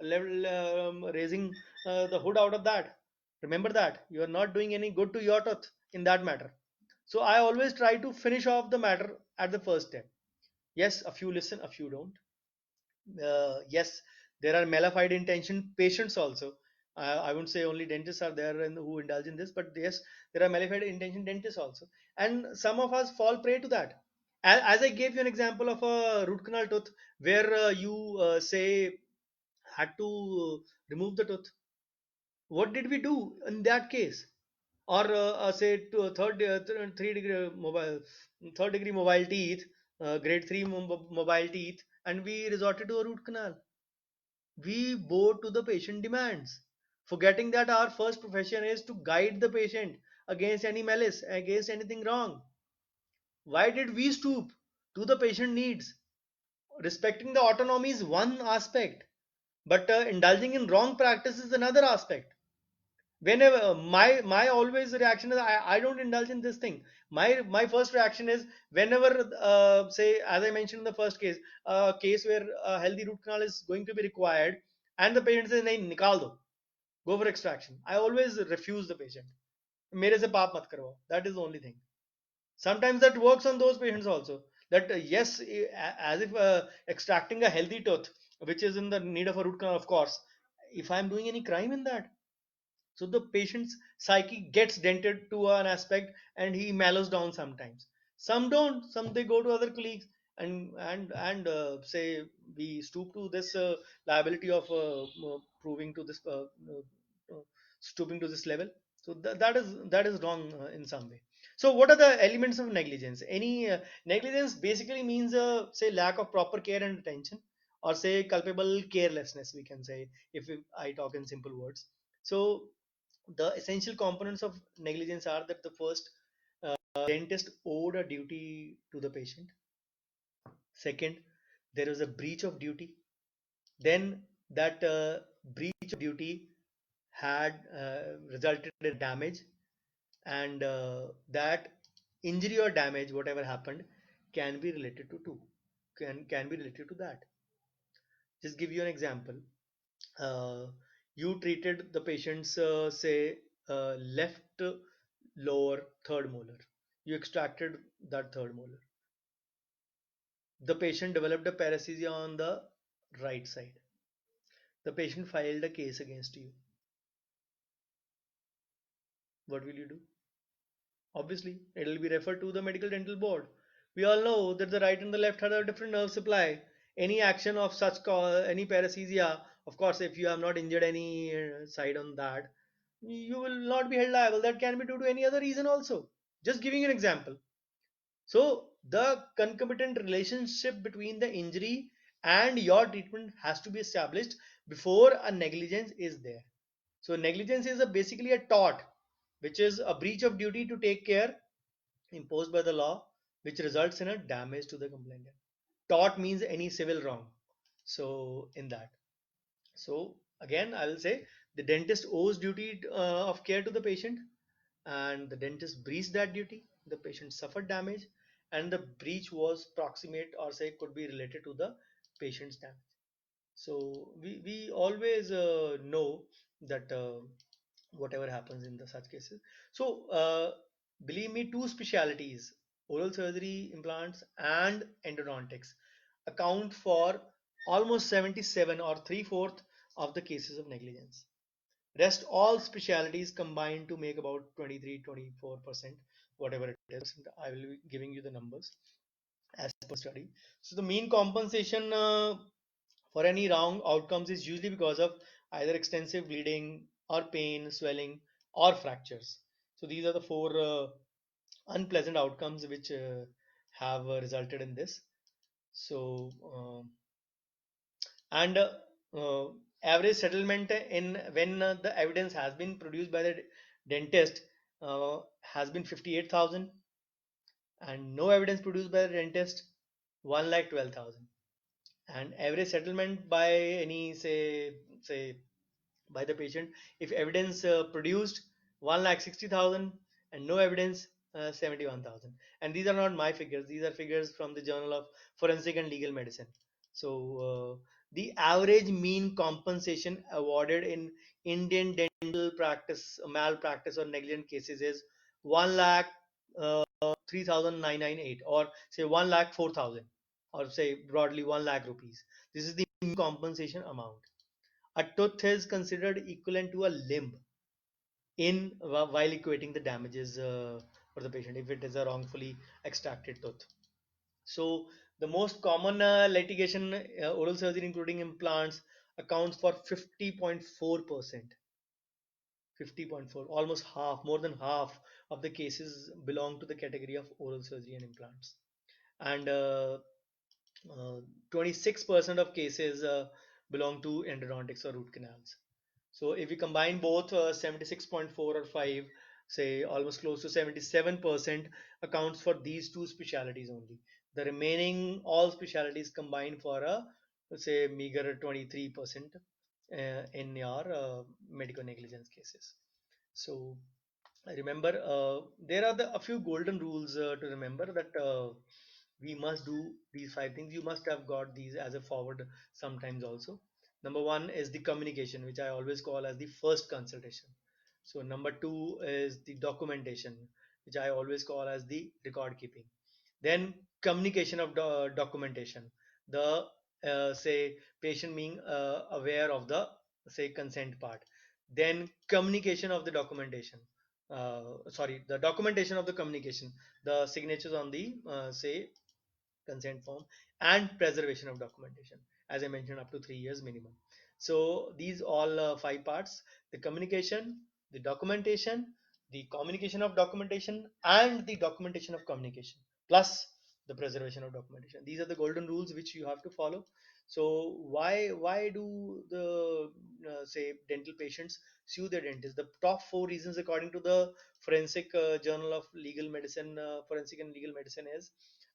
raising the hood out of that. Remember that you are not doing any good to your tooth in that matter. So I always try to finish off the matter at the first step. Yes, a few listen, a few don't. Yes, there are malified intention patients also. I wouldn't say only dentists are there and who indulge in this, but yes, there are malified intention dentists also, and some of us fall prey to that. As I gave you an example of a root canal tooth, where you say had to remove the tooth. What did we do in that case? Or say to a three degree mobile, third degree mobile teeth, grade three mobile teeth, and we resorted to a root canal. We bow to the patient demands, forgetting that our first profession is to guide the patient against any malice, against anything wrong. Why did we stoop to the patient needs? Respecting the autonomy is one aspect, but indulging in wrong practice is another aspect. Whenever my always reaction is, I don't indulge in this thing. My first reaction is, whenever say, as I mentioned in the first case, a case where a healthy root canal is going to be required, and the patient says, nahi, nikal do, go for extraction, I always refuse the patient. Mere se paap mat karwao. That is the only thing. Sometimes that works on those patients also, that yes, as if extracting a healthy tooth which is in the need of a root canal, of course, if I'm doing any crime in that, so the patient's psyche gets dented to an aspect and he mellows down sometimes. Some don't, some they go to other colleagues, and say we stoop to this liability of proving to this stooping to this level. So that is wrong in some way. So what are the elements of negligence? Any negligence basically means say lack of proper care and attention, or say culpable carelessness, we can say, if I talk in simple words. So the essential components of negligence are that the first, dentist owed a duty to the patient. Second, there was a breach of duty. Then that breach of duty had resulted in damage, and that injury or damage, whatever happened, can be related to two, can be related to that. Just give you an example. uh, you treated the patient's say left lower third molar. You extracted that third molar. The patient developed a paresthesia on the right side. The patient filed a case against you. What will you do? Obviously, it will be referred to the medical dental board. We all know that the right and the left have a different nerve supply. Any action of such any paresthesia, of course, if you have not injured any side on that, you will not be held liable. That can be due to any other reason also. Just giving an example. So the concomitant relationship between the injury and your treatment has to be established before a negligence is there. So negligence is basically a tort, which is a breach of duty to take care imposed by the law, which results in a damage to the complainant. Tort means any civil wrong. So in that, so again, I will say the dentist owes duty of care to the patient, and the dentist breached that duty. The patient suffered damage, and the breach was proximate, or say could be related to the patient's damage. So we always know that whatever happens in the such cases. So believe me, two specialities, oral surgery, implants, and endodontics, account for almost 77 or three-fourth of the cases of negligence. Rest all specialities combine to make about 23-24%, whatever it is. I will be giving you the numbers as per study. So the mean compensation for any wrong outcomes is usually because of either extensive bleeding or pain, swelling, or fractures. So these are the four unpleasant outcomes which have resulted in this. So and average settlement in when the evidence has been produced by the dentist has been 58,000, and no evidence produced by the dentist 1,12,000. And average settlement by any say by the patient, if evidence produced 1,60,000 and no evidence 71,000. And these are not my figures, these are figures from the Journal of Forensic and Legal Medicine. So the average mean compensation awarded in Indian dental practice malpractice or negligent cases is 1 lakh 3,998, or say 1 lakh 4,000, or say broadly 1 lakh rupees. This is the compensation amount. A tooth is considered equivalent to a limb in while equating the damages for the patient if it is a wrongfully extracted tooth. So the most common litigation, oral surgery including implants, accounts for 50.4%. 50.4, almost half, more than half of the cases belong to the category of oral surgery and implants. And 26% of cases belong to endodontics or root canals. So if we combine both 76.4 or 5, say almost close to 77% accounts for these two specialities only. The remaining all specialities combined for a, let's say, meager 23% in your medical negligence cases. So I remember there are a few golden rules to remember that we must do these five things. You must have got these as a forward sometimes also. Number one is the communication, which I always call as the first consultation. So number two is the documentation, which I always call as the record keeping. Then communication of documentation, the say patient being aware of the say consent part. Then communication of the documentation, sorry, the documentation of the communication, the signatures on the say consent form, and preservation of documentation, as I mentioned, up to 3 years minimum. So these all five parts: the communication, the documentation, the communication of documentation, and the documentation of communication, plus the preservation of documentation. These are the golden rules which you have to follow. So why do the say dental patients sue their dentist? The top four reasons according to the forensic journal of legal medicine, forensic and legal medicine, is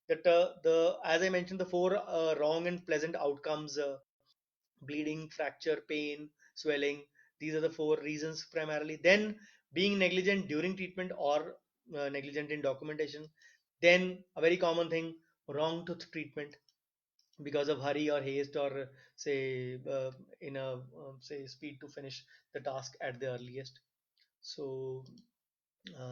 that the as I mentioned, the four wrong and pleasant outcomes: bleeding, fracture, pain, swelling. These are the four reasons primarily. Then being negligent during treatment or negligent in documentation. Then a very common thing: wrong tooth treatment because of hurry or haste, or say in a say speed to finish the task at the earliest. So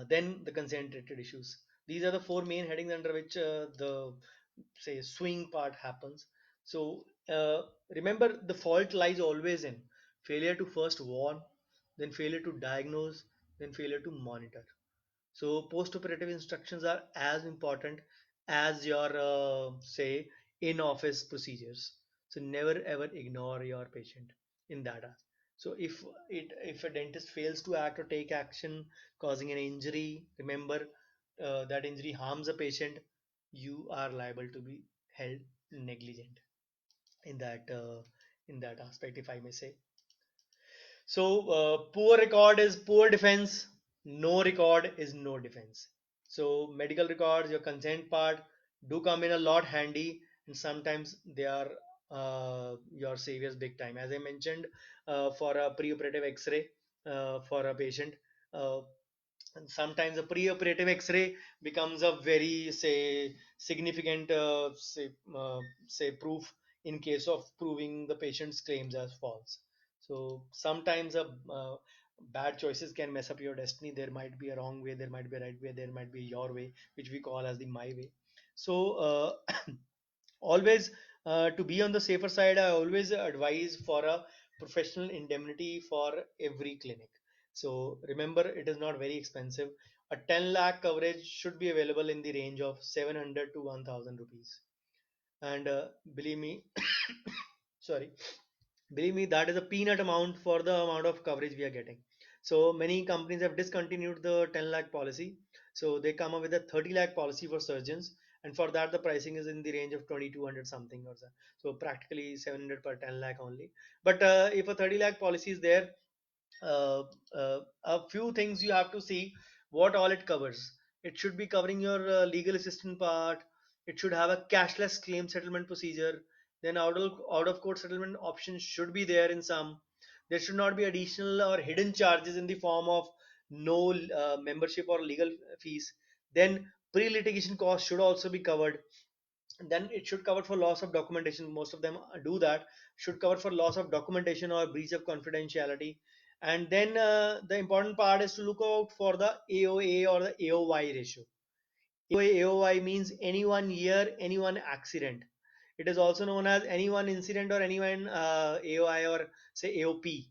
then the consent related issues. These are the four main headings under which the say swing part happens. So remember, the fault lies always in failure to first warn, then failure to diagnose, then failure to monitor. So post-operative instructions are as important as your say in-office procedures. So never ever ignore your patient in that. So if a dentist fails to act or take action, causing an injury, remember that injury harms a patient, you are liable to be held negligent in that aspect, if I may say. So, poor record is poor defense, no record is no defense. So, medical records, your consent part, do come in a lot handy, and sometimes they are your saviors big time. As I mentioned, for a preoperative X-ray for a patient, uh, and sometimes a preoperative X-ray becomes a very say significant say proof in case of proving the patient's claims as false. So sometimes a bad choices can mess up your destiny. There might be a wrong way, there might be a right way, there might be your way, which we call as the my way. So always to be on the safer side, I always advise for a professional indemnity for every clinic. So remember, it is not very expensive. A 10 lakh coverage should be available in the range of 700 to 1000 rupees. And believe me, sorry, believe me, that is a peanut amount for the amount of coverage we are getting. So many companies have discontinued the 10 lakh policy. So they come up with a 30 lakh policy for surgeons. And for that, the pricing is in the range of 2200 something or so. So practically 700 per 10 lakh only. But if a 30 lakh policy is there, uh, a few things you have to see what all it covers. It should be covering your legal assistant part. It should have a cashless claim settlement procedure. then out of court settlement options should be there in some. There should not be additional or hidden charges in the form of no membership or legal fees. Then pre-litigation costs should also be covered. Then it should cover for loss of documentation. Most of them do that. Should cover for loss of documentation or breach of confidentiality. And then the important part is to look out for the AOA or the AOY ratio. AOI means any one year, any one accident. It is also known as any one incident or any one AOI or say AOP.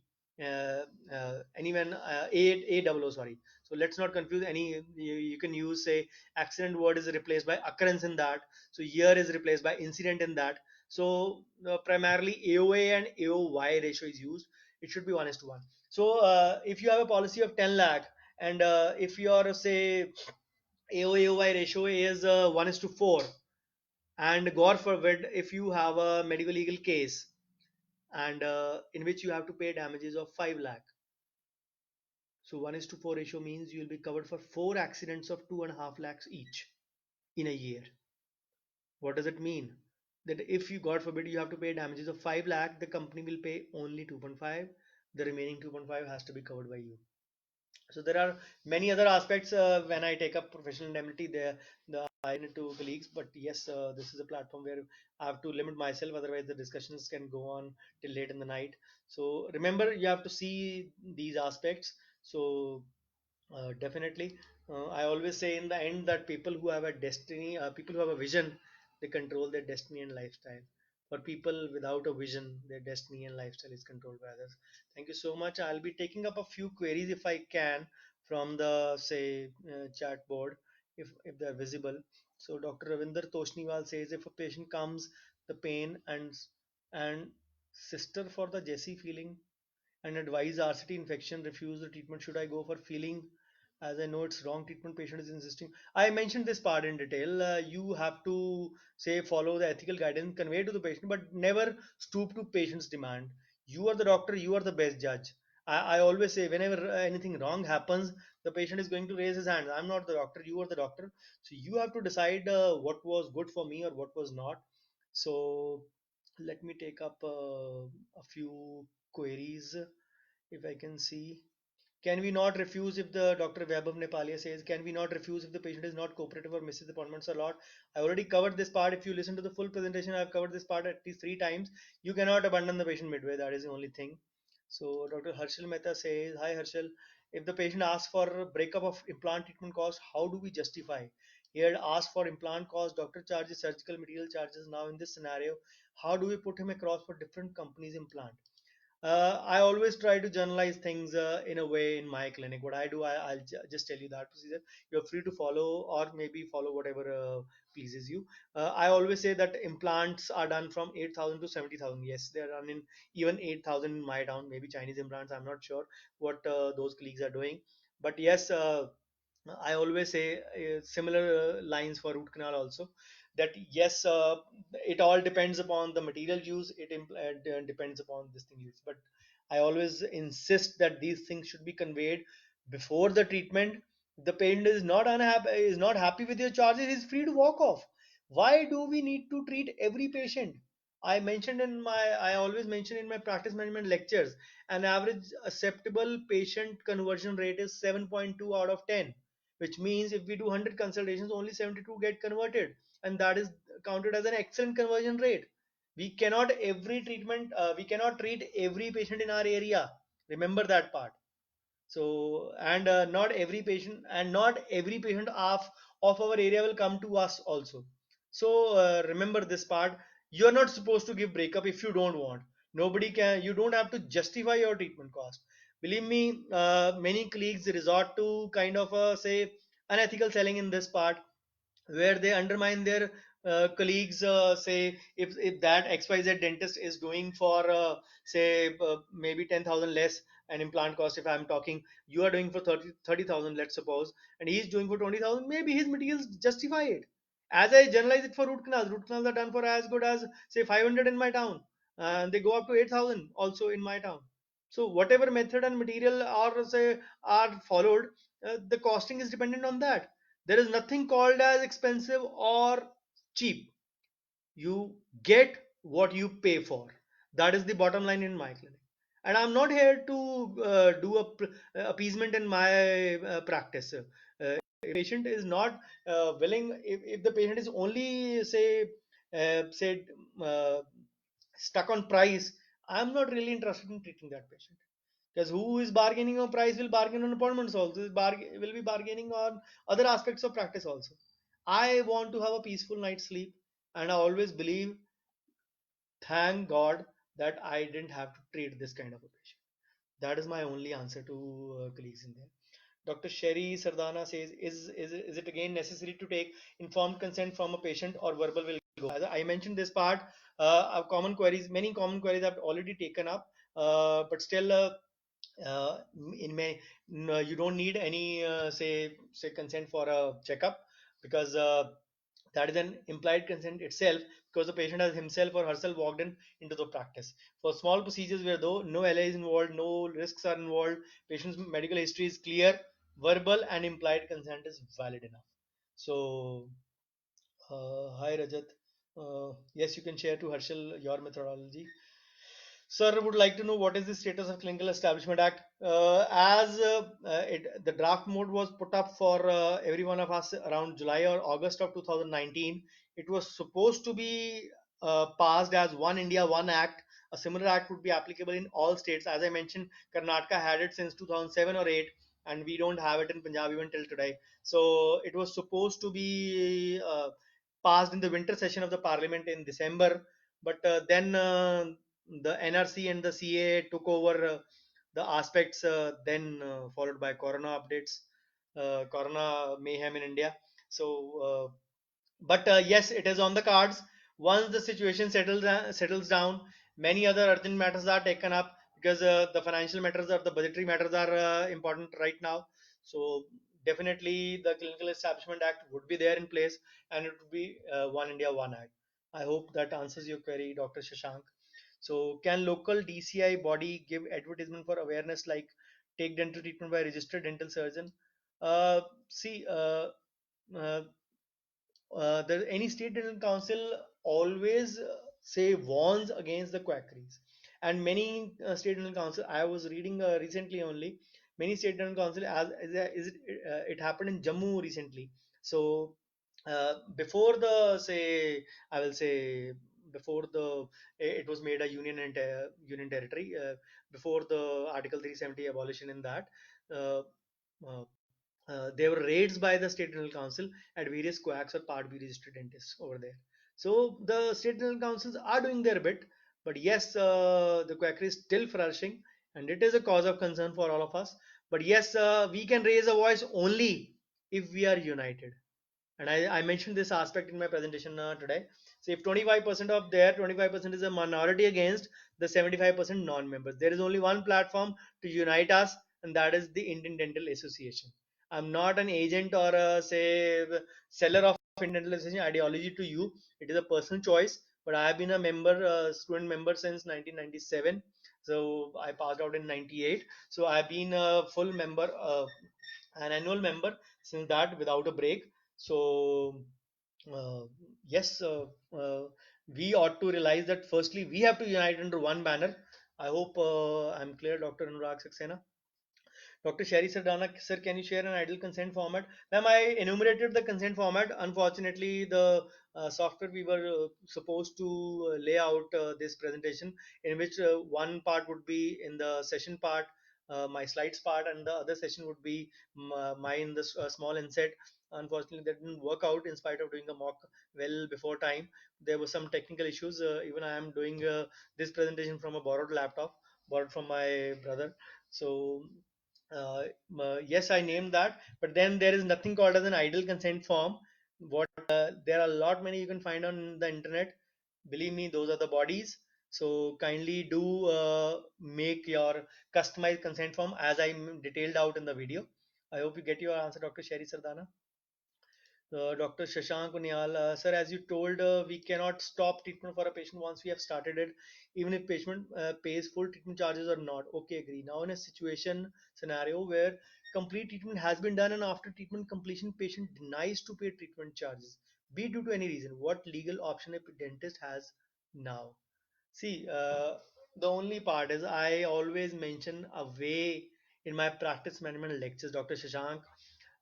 Anyone AOO, sorry. So let's not confuse any. You can use say accident word is replaced by occurrence in that. So year is replaced by incident in that. So primarily AOA and AOY ratio is used. It should be 1:1. So if you have a policy of 10 lakh and if you are say AOAOY ratio is 1 is to 4. And God forbid, if you have a medical legal case and in which you have to pay damages of 5 lakh. So 1 is to 4 ratio means you will be covered for 4 accidents of 2.5 lakhs each in a year. What does it mean? That if you, God forbid, you have to pay damages of 5 lakh, the company will pay only 2.5. The remaining 2.5 has to be covered by you. So there are many other aspects when I take up professional indemnity. There, I need to colleagues, but yes, this is a platform where I have to limit myself. Otherwise, the discussions can go on till late in the night. So remember, you have to see these aspects. So definitely, I always say in the end that people who have a destiny, people who have a vision, they control their destiny and lifestyle. For people without a vision, their destiny and lifestyle is controlled by others. Thank you so much. I'll be taking up a few queries if I can from the say chat board if they're visible. So Dr. Ravinder Toshniwal says if a patient comes, the pain and sister for the Jesse feeling and advise RCT infection, refuse the treatment. Should I go for feeling? As I know it's wrong treatment, patient is insisting. I mentioned this part in detail. You have to say follow the ethical guidance conveyed to the patient, but never stoop to patient's demand. You are the doctor, you are the best judge. I always say whenever anything wrong happens, the patient is going to raise his hand. I'm not the doctor, you are the doctor. So you have to decide what was good for me or what was not. So let me take up a few queries if I can see. Can we not refuse if the Dr. Vaibhav Nepalia says, can we not refuse if the patient is not cooperative or misses appointments a lot? I already covered this part. If you listen to the full presentation, I've covered this part at least 3 times. You cannot abandon the patient midway. That is the only thing. So Dr. Harshal Mehta says, hi Harshal, if the patient asks for a breakup of implant treatment cost, how do we justify? He had asked for implant cost, doctor charges, surgical material charges. Now in this scenario, how do we put him across for different companies' implant? I always try to journalize things in a way in my clinic. What I do, I'll just tell you that procedure. You're free to follow or maybe follow whatever pleases you. I always say that implants are done from 8,000 to 70,000. Yes, they're done in even 8,000 in my town. Maybe Chinese implants. I'm not sure what those colleagues are doing. But yes, I always say similar lines for root canal also. That yes, it all depends upon the material used. It depends upon this thing used. But I always insist that these things should be conveyed before the treatment. The patient is not unhappy, is not happy with your charges. He's free to walk off. Why do we need to treat every patient? I always mention in my practice management lectures, an average acceptable patient conversion rate is 7.2 out of 10, which means if we do 100 consultations, only 72 get converted, and that is counted as an excellent conversion rate. We cannot treat every patient in our area. Remember that part. So and not every patient of our area will come to us also. So remember this part. You are not supposed to give breakup if you don't want. Nobody can. You don't have to justify your treatment cost. Believe me, many colleagues resort to kind of say unethical selling in this part, where they undermine their colleagues. Say if that XYZ dentist is doing for say maybe 10,000 less an implant cost. If I'm talking, you are doing for 30,000, let's suppose, and he's doing for 20,000, maybe his materials justify it. As I generalize it for root canals are done for as good as say 500 in my town, and they go up to 8,000 also in my town. So whatever method and material are say are followed, the costing is dependent on that. There is nothing called as expensive or cheap. You get what you pay for. That is the bottom line in my clinic. And I'm not here to do appeasement in my practice. If patient is not willing, if the patient is only say uh, stuck on price, I'm not really interested in treating that patient. Because who is bargaining on price will bargain on appointments also, will be bargaining on other aspects of practice also. I want to have a peaceful night's sleep, and I always believe, thank God, that I didn't have to treat this kind of a patient. That is my only answer to colleagues in there. Dr. Sherry Sardana says, is it again necessary to take informed consent from a patient, or verbal will go? As I mentioned this part, many common queries I've already taken up, but still, uh, in may no, you don't need any say consent for a checkup, because that is an implied consent itself, because the patient has himself or herself walked into the practice. For small procedures where though no LA is involved, no risks are involved, patient's medical history is clear, verbal and implied consent is valid enough. So, hi Rajat. Yes, you can share to Harshal your methodology. Sir, would like to know what is the status of Clinical Establishment Act. The draft mode was put up for every one of us around July or August of 2019. It was supposed to be passed as One India, One Act. A similar act would be applicable in all states. As I mentioned, Karnataka had it since 2007 or 8, and we don't have it in Punjab even till today. So it was supposed to be passed in the winter session of the Parliament in December, but then the NRC and the CA took over the aspects, then followed by Corona updates, Corona mayhem in India. So, but yes, it is on the cards. Once the situation settles down, many other urgent matters are taken up, because the financial matters or the budgetary matters are important right now. So definitely the Clinical Establishment Act would be there in place, and it would be One India, One Act. I hope that answers your query, Dr. Shashank. So, can local DCI body give advertisement for awareness, like take dental treatment by registered dental surgeon? Uh, see, uh, any state dental council always say warns against the quackeries, and many state dental council, I was reading recently only, many state dental council, it happened in Jammu recently. So before the say I will say before the it was made a union territory, before the Article 370 abolition, in that uh, uh, there were raids by the State Dental Council at various coax or Part B registered dentists over there. So the State Dental Councils are doing their bit, but yes, the quackery is still flourishing, and it is a cause of concern for all of us. But yes, we can raise a voice only if we are united. And I mentioned this aspect in my presentation today. So if 25% of there, 25% is a minority against the 75% non-members, there is only one platform to unite us, and that is the Indian Dental Association. I'm not an agent or a say seller of Indian Dental Association ideology to you. It is a personal choice. But I have been a member, student member since 1997. So I passed out in 98. So I've been a full member, an annual member since that, without a break. So uh, yes, we ought to realize that firstly we have to unite under one banner. I hope I'm clear, Dr. Anurag Saxena. Dr. Sherry Sardana, sir, can you share an ideal consent format? Ma'am, I enumerated the consent format. Unfortunately, the software we were supposed to lay out this presentation, in which one part would be in the session part, my slides part, and the other session would be my in the small inset. Unfortunately, that didn't work out in spite of doing a mock well before time. There were some technical issues. Even I am doing this presentation from a borrowed laptop, borrowed from my brother. So uh, yes, I named that, but then there is nothing called as an ideal consent form. What There are a lot many you can find on the internet. Believe me, those are the bodies. So kindly do make your customized consent form as I detailed out in the video. I hope you get your answer, Dr. Sherry Sardana. Dr. Shashank Unyal, sir, as you told, we cannot stop treatment for a patient once we have started it, even if patient pays full treatment charges or not. Okay, agree. Now, in a situation scenario where complete treatment has been done and after treatment completion, patient denies to pay treatment charges, be it due to any reason, what legal option a dentist has now. See, the only part is I always mention a way in my practice management lectures, Dr. Shashank.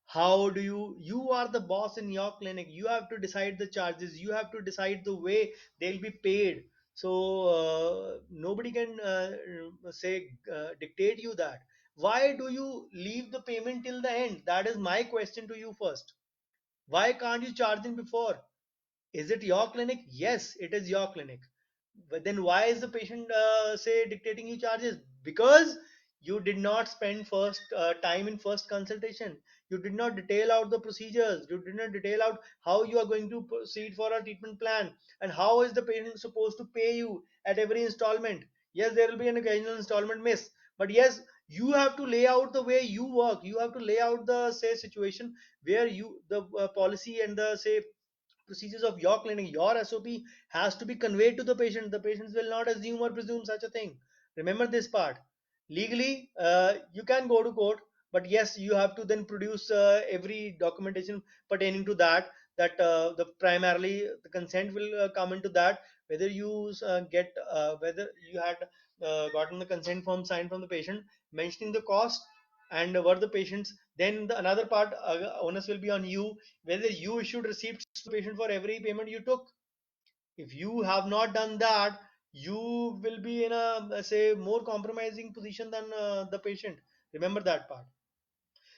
How do you are the boss in your clinic. You have to decide the charges. You have to decide the way they'll be paid. So nobody can say dictate you that. Why do you leave the payment till the end? That is my question to you first. Why can't you charge them before? Is it your clinic? Yes, it is your clinic. But then why is the patient say dictating you charges? Because you did not spend first time in first consultation. You did not detail out the procedures. You did not detail out how you are going to proceed for a treatment plan, and how is the patient supposed to pay you at every installment. Yes, there will be an occasional installment miss, but yes, you have to lay out the way you work. You have to lay out the say situation where you the policy and the say procedures of your clinic, your SOP has to be conveyed to the patient. The patients will not assume or presume such a thing. Remember this part. Legally, you can go to court, but yes, you have to then produce every documentation pertaining to that. That the primarily the consent will come into that. Whether you get whether you had gotten the consent form signed from the patient mentioning the cost and were the patients. Then the another part onus will be on you whether you issued receipts to the patient for every payment you took. If you have not done that, you will be in a say more compromising position than the patient. Remember that part.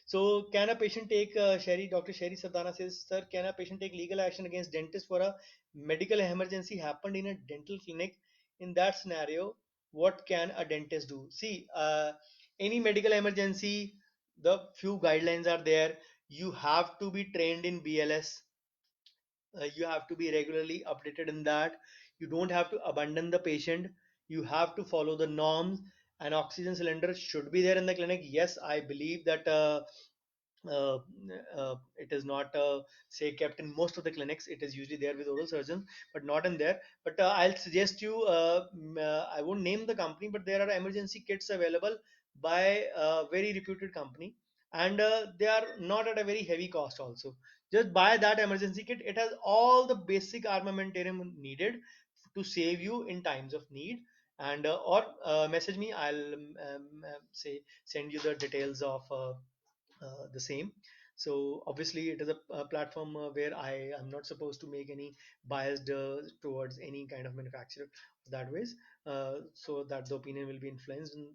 So, can a patient take Sherry? Dr. Sherry Sardana says, "Sir, can a patient take legal action against dentist for a medical emergency happened in a dental clinic? In that scenario, what can a dentist do?" See, any medical emergency, the few guidelines are there. You have to be trained in BLS. You have to be regularly updated in that. You don't have to abandon the patient. You have to follow the norms. An oxygen cylinder should be there in the clinic. Yes, I believe that uh, it is not say kept in most of the clinics. It is usually there with oral surgeons, but not in there. But I'll suggest you, I won't name the company, but there are emergency kits available by a very reputed company, and they are not at a very heavy cost also. Just buy that emergency kit. It has all the basic armamentarium needed to save you in times of need. And or message me. I'll say send you the details of the same. So obviously it is a platform where I am not supposed to make any biased towards any kind of manufacturer that ways, so that the opinion will be influenced in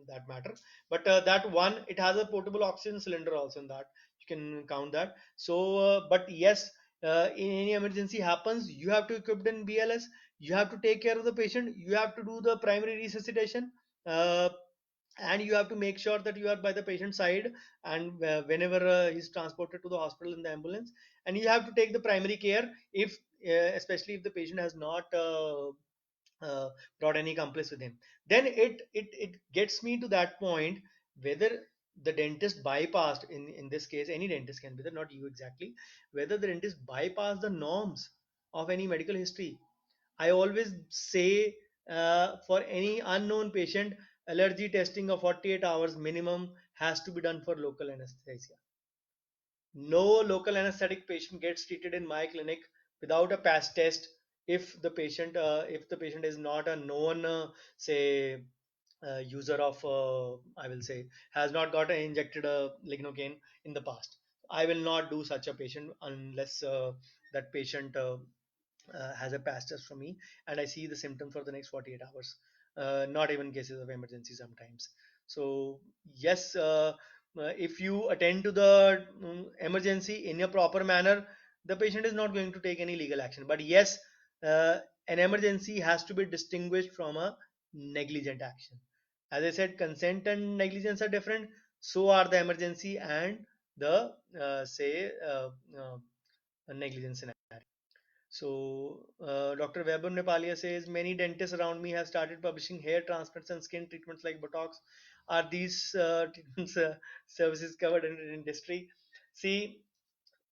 that matter. But that one, it has a portable oxygen cylinder also in that. You can count that. So but yes, in any emergency happens, you have to equip in BLS. You have to take care of the patient. You have to do the primary resuscitation. Uh, and you have to make sure that you are by the patient side, and whenever he's transported to the hospital in the ambulance, and you have to take the primary care if especially if the patient has not uh, brought any accomplice with him. Then it gets me to that point whether the dentist bypassed, in this case any dentist can be there, not you exactly, whether the dentist bypassed the norms of any medical history. I always say for any unknown patient, allergy testing of 48 hours minimum has to be done for local anesthesia. No local anesthetic patient gets treated in my clinic without a patch test if the patient is not a known say user of I will say has not got injected lignocaine in the past. I will not do such a patient unless that patient has a patch test from me and I see the symptom for the next 48 hours. Not even cases of emergency sometimes. So yes, if you attend to the emergency in a proper manner, the patient is not going to take any legal action. But yes, an emergency has to be distinguished from a negligent action. As I said, consent and negligence are different. So are the emergency and the say negligence scenario. So, Dr. Weber Nepalia says many dentists around me have started publishing hair transplants and skin treatments like Botox. Are these treatments services covered under industry? See,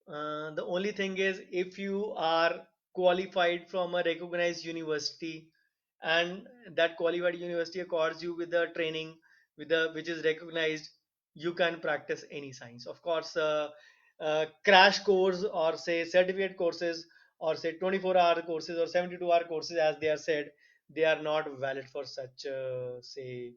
the only thing is if you are qualified from a recognized university and that qualified university accords you with the training with the which is recognized, you can practice any science. Of course, crash course or say certificate courses or say 24-hour courses or 72-hour courses, as they are said, they are not valid for such say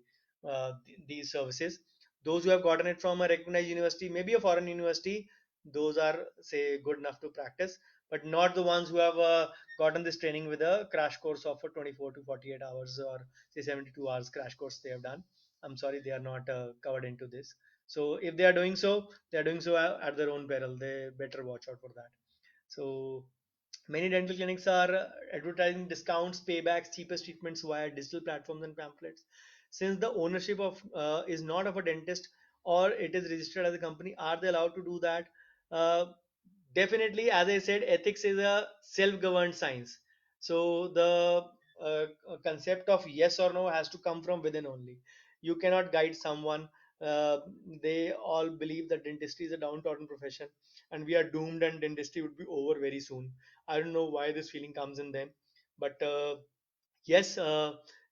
these services. Those who have gotten it from a recognized university, maybe a foreign university, those are say good enough to practice, but not the ones who have gotten this training with a crash course of 24 to 48 hours or say 72 hours crash course they have done. I'm sorry, they are not covered into this. So if they are doing so, they are doing so at their own peril. They better watch out for that. So many dental clinics are advertising discounts, paybacks, cheapest treatments via digital platforms and pamphlets. Since the ownership of is not of a dentist or it is registered as a company, are they allowed to do that? Uh, Definitely, as I said, ethics is a self-governed science. So the concept of yes or no has to come from within only. You cannot guide someone. Uh, they all believe that dentistry is a downtrodden profession, and we are doomed, and dentistry would be over very soon. I don't know why this feeling comes in them, but yes,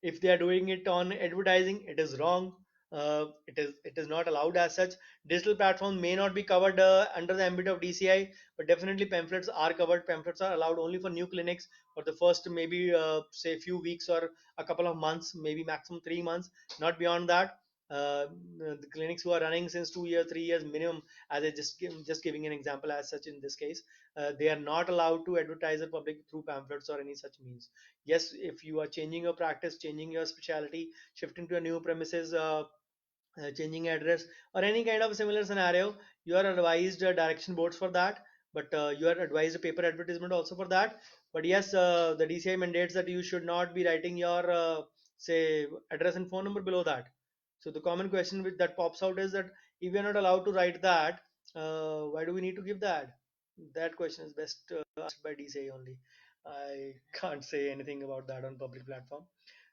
if they are doing it on advertising, it is wrong. It is not allowed as such. Digital platforms may not be covered under the ambit of DCI, but definitely pamphlets are covered. Pamphlets are allowed only for new clinics for the first maybe say few weeks or a couple of months, maybe maximum 3 months, not beyond that. The clinics who are running since 2 years, 3 years minimum, as I just giving an example as such in this case, they are not allowed to advertise the public through pamphlets or any such means. Yes, if you are changing your practice, changing your specialty, shifting to a new premises, changing address, or any kind of similar scenario, you are advised direction boards for that, but you are advised a paper advertisement also for that. But yes, the DCI mandates that you should not be writing your say address and phone number below that. So the common question which that pops out is that if we are not allowed to write that, why do we need to give that? That question is best asked by DCI only. I can't say anything about that on public platform.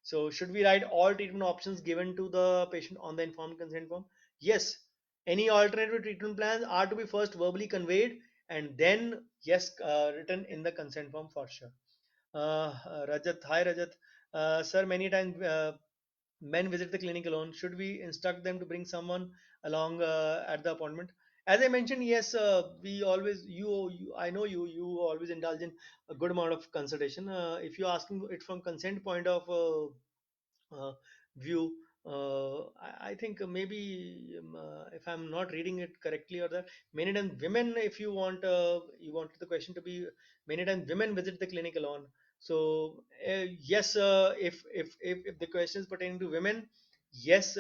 So should we write all treatment options given to the patient on the informed consent form? Yes. Any alternative treatment plans are to be first verbally conveyed and then yes, written in the consent form for sure. Rajat, hi Rajat. Sir, many times men visit the clinic alone. Should we instruct them to bring someone along at the appointment? As I mentioned, yes, we always I know you always indulge in a good amount of consultation. If you're asking it from consent point of view, I think maybe if I'm not reading it correctly, or that many times women, if you want the question to be, many times women visit the clinic alone. So yes, if the question is pertaining to women, yes,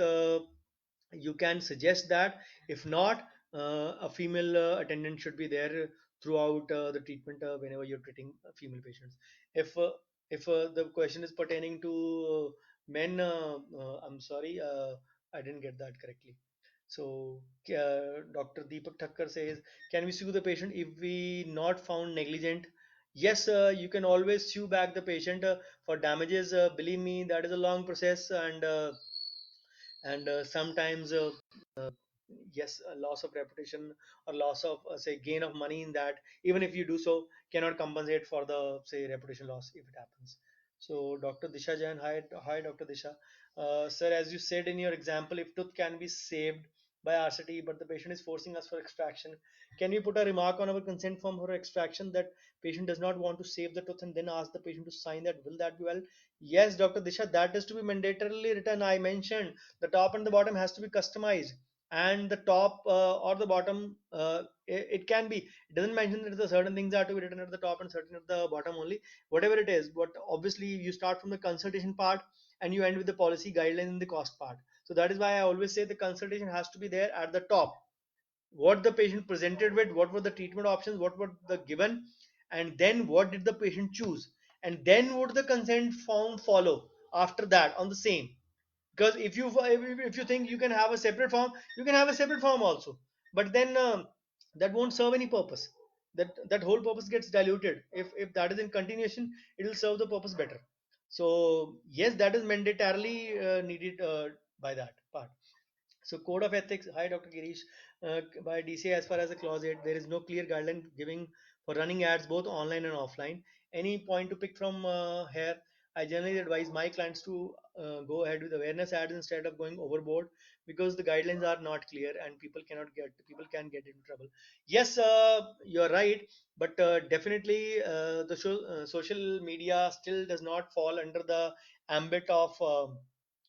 you can suggest that. If not, a female attendant should be there throughout the treatment whenever you're treating female patients. If the question is pertaining to men, I'm sorry, I didn't get that correctly. So Dr. Deepak Thakkar says, can we sue the patient if we not found negligent? Yes, you can always sue back the patient for damages. Believe me, that is a long process, and sometimes yes, a loss of reputation or loss of say gain of money in that, even if you do so, cannot compensate for the say reputation loss if it happens. So Dr. Disha Jain, hi Dr. Disha. Sir, as you said in your example, if tooth can be saved by RCT but the patient is forcing us for extraction, can we put a remark on our consent form for extraction that patient does not want to save the tooth and then ask the patient to sign that? Will that be well? Yes, Dr. Disha, that is to be mandatorily written. I mentioned the top and the bottom has to be customized, and the top or the bottom, it can be, it doesn't mention that the certain things are to be written at the top and certain at the bottom only, whatever it is. But obviously you start from the consultation part and you end with the policy guidelines and the cost part. So that is why I always say the consultation has to be there at the top. What the patient presented with, what were the treatment options, what were the given, and then what did the patient choose, and then would the consent form follow after that on the same. Because if you think you can have a separate form, you can have a separate form also, but then that won't serve any purpose. That whole purpose gets diluted. If that is in continuation, it will serve the purpose better. So yes, that is mandatorily needed by that part. So code of ethics. Hi, Dr. Girish. By DCA, as far as the clause 8, there is no clear guideline giving for running ads both online and offline. Any point to pick from here? I generally advise my clients to go ahead with awareness ads instead of going overboard, because the guidelines are not clear and people can get into trouble. Yes, you're right. but definitely social media still does not fall under the ambit of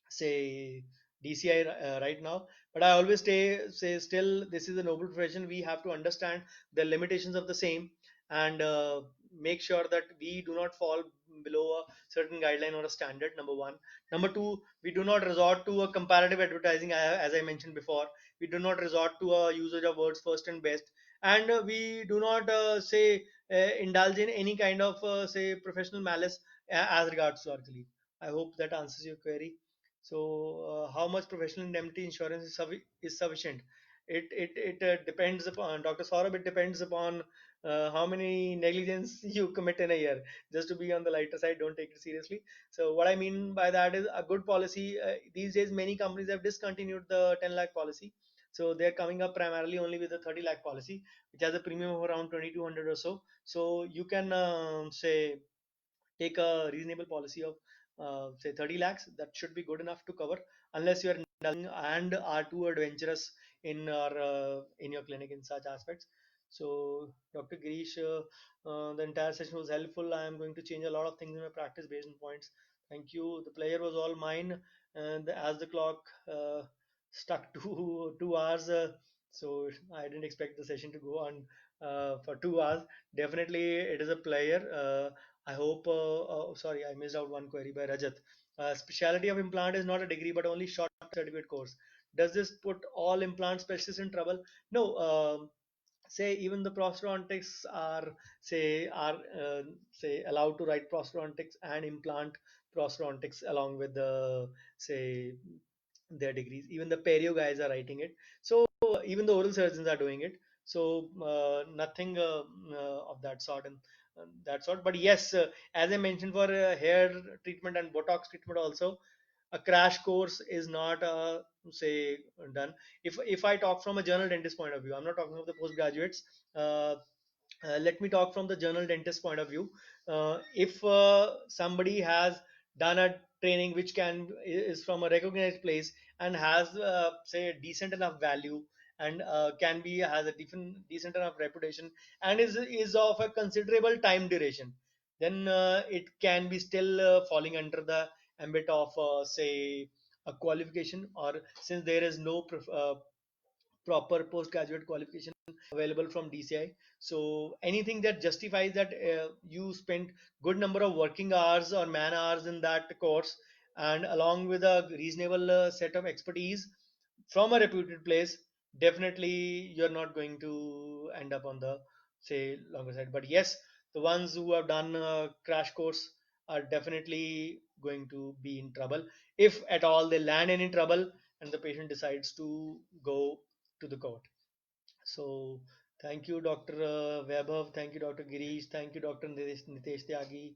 say DCI right now. But I always say still this is a noble profession. We have to understand the limitations of the same, and make sure that we do not fall below a certain guideline or a standard. Number one. Number two, we do not resort to a comparative advertising, as I mentioned before. We do not resort to a usage of words first and best, and we do not say indulge in any kind of say professional malice as regards to our colleague. I hope that answers your query. So how much professional indemnity insurance is sufficient? It depends upon Dr. Saurabh. It depends upon how many negligence you commit in a year. Just to be on the lighter side, don't take it seriously. So what I mean by that is a good policy. These days, many companies have discontinued the 10 lakh policy, so they're coming up primarily only with the 30 lakh policy, which has a premium of around 2200 or so. So you can say take a reasonable policy of say 30 lakhs. That should be good enough to cover, unless you are indulging and are too adventurous in your clinic in such aspects. So Dr. Girish, the entire session was helpful. I am going to change a lot of things in my practice based on points. Thank you. The player was all mine, and as the clock stuck to 2 hours, so I didn't expect the session to go on for 2 hours. Definitely it is a player. I hope, sorry, I missed out one query by Rajat. Specialty of implant is not a degree, but only short certificate course. Does this put all implant specialists in trouble? No. Say even the prosthodontics are say allowed to write prosthodontics and implant prosthodontics along with the say their degrees. Even the perio guys are writing it. So even the oral surgeons are doing it. So nothing of that sort and that sort. But yes, as I mentioned, for hair treatment and Botox treatment also, a crash course is not say done. If I talk from a general dentist point of view, I'm not talking of the postgraduates. Uh, Let me talk from the general dentist point of view. If somebody has done a training which can is from a recognized place and has say decent enough value, and can be has a decent enough reputation, and is of a considerable time duration, then it can be still falling under the ambit of say a qualification, or since there is no proper postgraduate qualification available from DCI. So anything that justifies that you spent good number of working hours or man hours in that course, and along with a reasonable set of expertise from a reputed place, definitely you're not going to end up on the say longer side. But yes, the ones who have done a crash course are definitely going to be in trouble, if at all they land in trouble and the patient decides to go to the court. So thank you, Dr. Vaibhav. Thank you, Dr. Girish. Thank you, Dr. Nitesh Tyagi.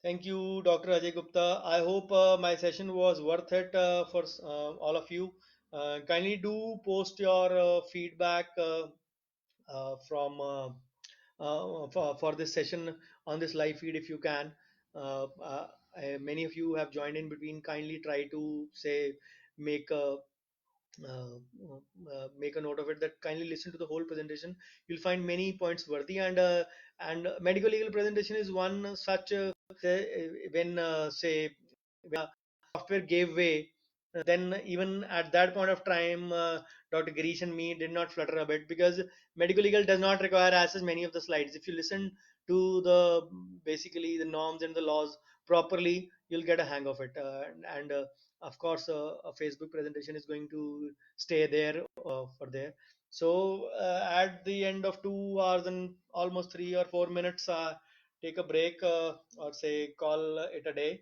Thank you, Dr. Ajay Gupta. I hope my session was worth it for all of you. Kindly do post your feedback from for this session on this live feed if you can. Many of you have joined in between. Kindly try to say make a uh, make a note of it, that kindly listen to the whole presentation. You'll find many points worthy, and medical legal presentation is one such when say when software gave way, then even at that point of time, Dr. Girish and me did not flutter a bit, because medical legal does not require as such many of the slides. If you listen to the basically the norms and the laws properly, you'll get a hang of it. And Of course, a Facebook presentation is going to stay there for there. So at the end of 2 hours and almost 3 or 4 minutes, take a break, or say call it a day.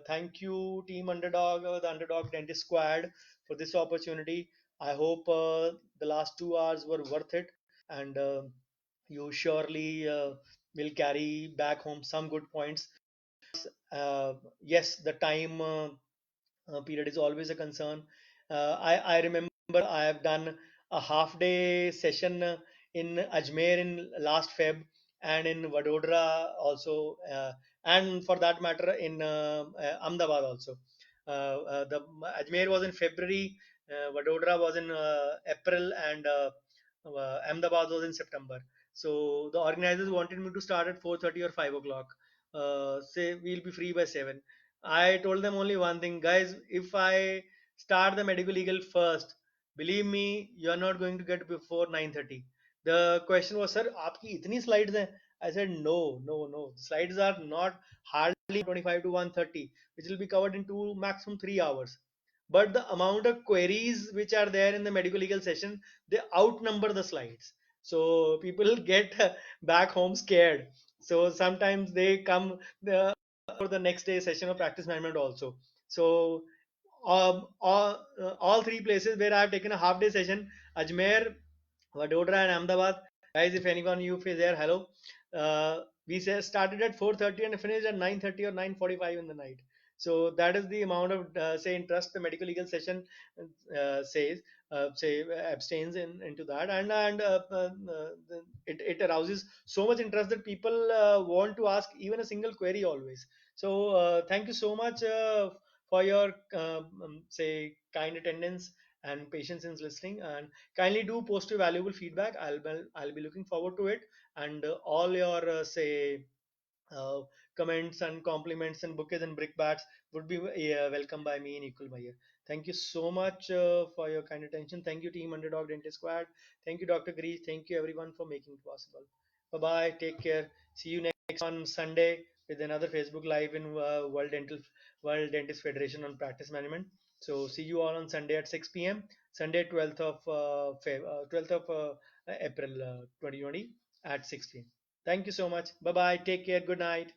Thank you, Team Underdog, the Underdog Dentist Squad, for this opportunity. I hope the last 2 hours were worth it, and you surely will carry back home some good points. Yes, the time period is always a concern. I remember I have done a half day session in Ajmer in last Feb, and in Vadodara also, and for that matter in Ahmedabad also. The Ajmer was in February, Vadodara was in April, and Ahmedabad was in September. So the organizers wanted me to start at 4:30 or 5 o'clock. Say we'll be free by 7. I told them only one thing, guys. If I start the medical legal first, believe me, you are not going to get before 9:30. The question was, sir, आपकी इतनी slides हैं? I said, no, no, no. Slides are not hardly 25 to 130, which will be covered in two, maximum 3 hours. But the amount of queries which are there in the medical legal session, they outnumber the slides. So people get back home scared. So sometimes they come for the next day session of practice management also. So all three places where I have taken a half day session, Ajmer, Vadodara, and Ahmedabad. Guys, if anyone you is there, hello. We say started at 4:30 and finished at 9:30 or 9:45 in the night. So that is the amount of say interest the medical legal session says say abstains into that, and it arouses so much interest that people want to ask even a single query always. So thank you so much for your say kind attendance and patience in listening, and kindly do post your valuable feedback. I'll be looking forward to it, and all your say uh, comments and compliments and bouquets and brickbats would be welcomed by me in equal measure. Thank you so much for your kind attention. Thank you, Team Underdog Dentist Squad. Thank you, Dr. Grease. Thank you, everyone, for making it possible. Bye bye. Take care. See you next on Sunday with another Facebook Live in World Dentist Federation on practice management. So see you all on Sunday at 6 p.m. Sunday 12th of 12th of April 2020 at 6 p.m. Thank you so much. Bye bye. Take care. Good night.